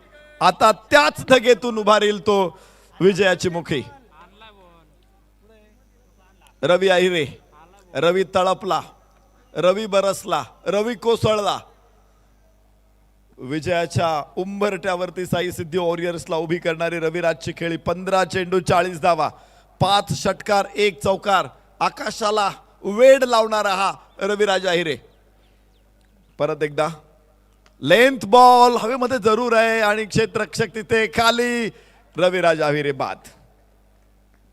आता त्याच धगेतून उभारील तो विजयाची मुखी. रवी आहिरे, रवी तळपला, रवी बरसला, रवी कोसळला. विजयाच्या उंबरट्यावरती साई सिद्धी वॉरियर्सला उभी करणारी रविराजची खेळी. 15 चेंडू 40 धावा, 5 षटकार 1 चौकार. आकाशाला वेड लावणारा हा रविराज आहिरे. परत एकदा लेंथ बॉल हवेमध्ये जरूर आहे आणि क्षेत्ररक्षक तिथे खाली. रविराज आहिरे बाद.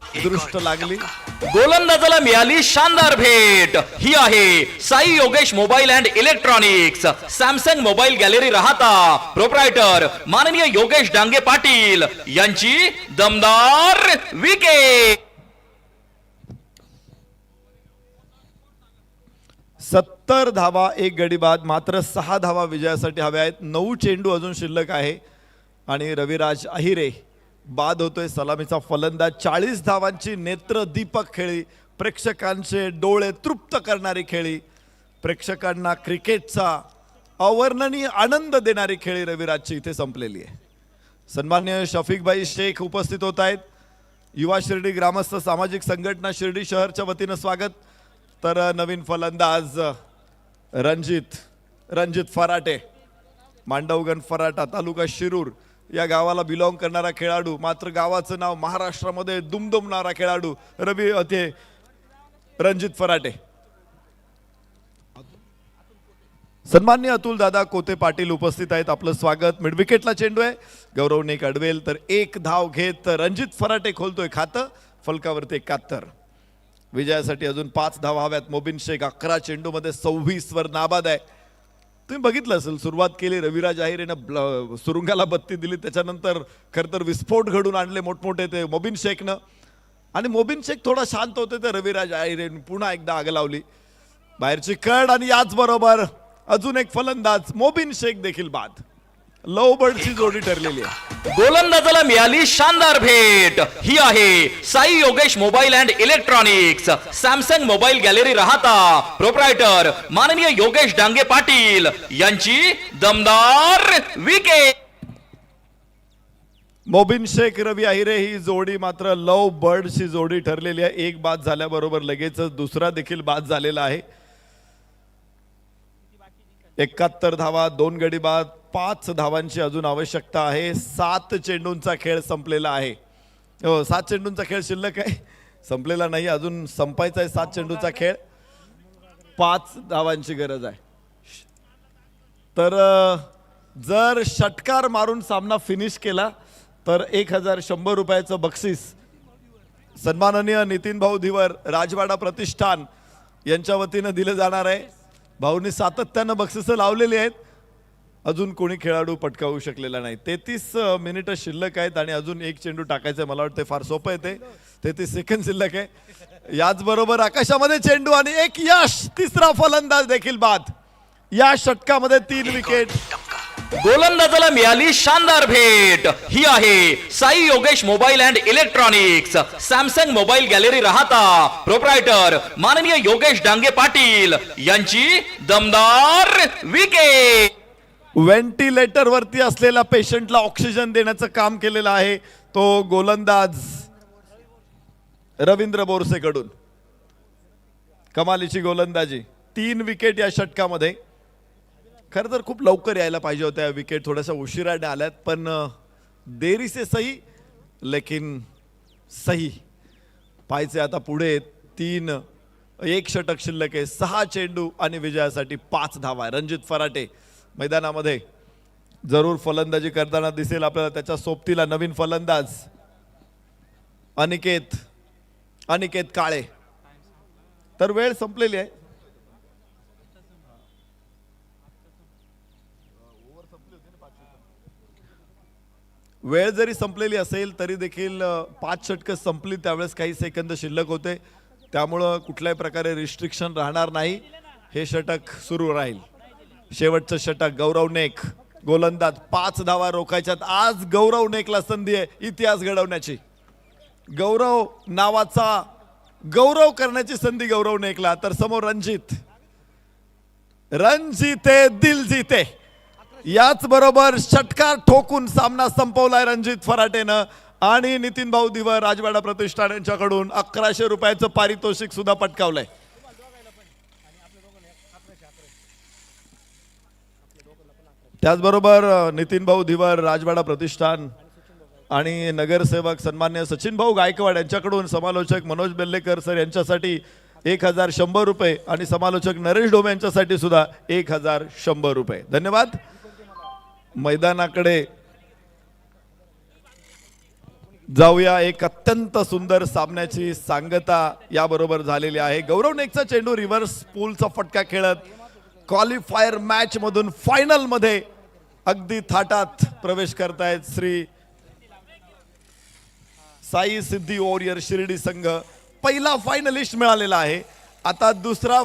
दृष्ट लागली. गोलंदाजाला मिळाली शानदार भेट. ही आहे Sai Yogesh mobile and electronics Samsung mobile gallery Rahata proprietor माननीय योगेश डांगे पाटील यांची दमदार विकेट. 70 धावा 1 गडी बाद. मात्र 6 धावा विजयासाठी हव्या आहेत. 9 चेंडू अजून शिल्लक आहे आणि रविराज आहिरे बाद होतोय. सलामीचा फलंदाज. 40 धावांची नेत्र दीपक खेळी, प्रेक्षकांचे डोळे तृप्त करणारी खेळी, प्रेक्षकांना क्रिकेटचा अवर्णनीय आनंद देणारी खेळी रविराजची इथे संपलेली आहे. सन्मान्य शफीकभाई शेख उपस्थित होत आहेत. युवा शिर्डी ग्रामस्थ सामाजिक संघटना शिर्डी शहरच्या वतीनं स्वागत. तर नवीन फलंदाज रणजित फराटे, मांडवगण फराटा, तालुका शिरूर या गावाला बिलॉंग करणारा खेळाडू. मात्र गावाचं नाव महाराष्ट्रामध्ये दुमदुमणारा खेळाडू रणजित फराटे. सन्मान्य अतुल दादा कोते पाटील उपस्थित आहेत. आपलं स्वागत. मिड विकेटला चेंडू आहे. गौरव नेक अडवेल तर 1 धाव घेत रणजित फराटे खोलतोय खातं. फलकावरती 71. विजयासाठी अजून 5 धावा हव्यात. मोबिन शेख 11 चेंडूमध्ये 26 वर नाबाद आहे. तुम्ही बघितलं असेल सुरुवात केली रविराज आहिरेनं, सुरुंगाला बत्ती दिली, त्याच्यानंतर खरं तर विस्फोट घडून आणले मोठमोठे ते मोबिन शेखनं. आणि मोबिन शेख थोडा शांत होते तर रविराज आहिरेने पुन्हा एकदा आग लावली. बाहेरची कड आणि याचबरोबर अजून एक फलंदाज मोबिन शेख देखील बाद. लव बर्डची जोडी ठरलेली आहे. गोलंदाजाला मिळाली शानदार भेट. ही आहे Sai Yogesh mobile and electronics Samsung mobile gallery Rahata proprietor माननीय योगेश डांगे पाटील यांची दमदार विकेट. मोबिन शेख रवी आहिरे ही जोडी मात्र लव बर्डची जोडी ठरलेली आहे. 1 बाद झाल्याबरोबर लगेचच दुसरा देखील बाद झालेला आहे. 71 धावा 2 गडी बाद, 5 धावांची अजून आवश्यकता आहे. 7 चेंडूंचा खेळ संपलेला आहे. 7 चेंडूंचा खेळ शिल्लक आहे, संपलेला नाही, अजून संपायचा आहे 7 चेंडूचा खेळ. 5 धावांची गरज आहे. तर जर षटकार मारून सामना फिनिश केला तर 1100 रुपयाचं बक्षीस सन्माननीय नितीन भाऊ धिवर राजवाडा प्रतिष्ठान यांच्या वतीनं दिलं जाणार आहे. भाऊनी सातत्यानं बक्षिसं लावलेली आहेत. अजून कोणी खेळाडू पटकावू शकलेला नाही. 33 मिनिटं शिल्लक आहेत आणि अजून 1 चेंडू टाकायचं आहे. मला वाटतं फार सोपं आहे ते. 33 सेकंद शिल्लक आहे. याचबरोबर आकाशामध्ये चेंडू आणि 1 यश. तिसरा फलंदाज देखील बाद. या षटकामध्ये 3 विकेट. गोलंदाजाला मिळाली शानदार भेट. ही आहे Sai Yogesh mobile and electronics Samsung mobile gallery Rahata proprietor माननीय योगेश डांगे पाटील यांची दमदार विकेट. व्हेंटिलेटर वरती असलेल्या पेशंटला ऑक्सिजन देण्याचं काम केलेलं आहे तो गोलंदाज रवींद्र बोरसेकडून. कमालीची गोलंदाजी. 3 विकेट या षटकामध्ये. खरं तर खूप लवकर यायला पाहिजे होत्या विकेट, थोड्याशा उशिराने आल्यात, पण देरी से सही लेकिन सही. पाहायचे आता पुढे 1 षटक शिल्लक आहे. 6 चेंडू आणि विजयासाठी 5 धावा. रणजित फराटे मैदानामध्ये जरूर फलंदाजी करताना दिसेल आपल्याला त्याच्या सोबतीला नवीन फलंदाज अनिकेत काळे. तर वेळ संपलेली आहे. वेळ जरी संपलेली असेल तरी देखील 5 षटकं संपली, त्यावेळेस काही सेकंद शिल्लक होते, त्यामुळं कुठल्याही प्रकारे रिस्ट्रिक्शन राहणार नाही. हे षटक सुरू राहील. शेवटचं षटक गौरव नेक गोलंदाज. 5 धावा रोखायच्यात. आज गौरव नेकला संधी आहे इतिहास घडवण्याची. गौरव नावाचा गौरव करण्याची संधी गौरव नेकला. तर समोर रणजिते दिल जिते. याच बरोबर षटकार ठोकून सामना संपवलाय रणजित फराटेनं. आणि नितीन भाऊ दिवर राजवाडा प्रतिष्ठान यांच्याकडून 1100 रुपयाचं पारितोषिक सुद्धा पटकावलंय. त्याचबरोबर नितीन भाऊ दिवर राजवाडा प्रतिष्ठान आणि नगरसेवक सन्मान्य सचिन भाऊ गायकवाड यांच्याकडून समालोचक मनोज बेल्लेकर सर यांच्यासाठी 1100 रुपये आणि समालोचक नरेश डोमे यांच्यासाठी सुद्धा 1100 रुपये. धन्यवाद. मैदानाकडे जाऊया. एक अत्यंत सुंदर सामन्याची सांगता याबरोबर झालेली आहे. गौरव नेकचा चेंडू रिव्हर्स पूलचा फटका खेळत क्वालिफायर मॅच मधून फायनल मध्ये अगदी थाटात प्रवेश करतायत श्री साई सिद्धी वॉरियर शिर्डी संघ. पहिला फायनलिस्ट मिळालेला आहे. आता दुसरा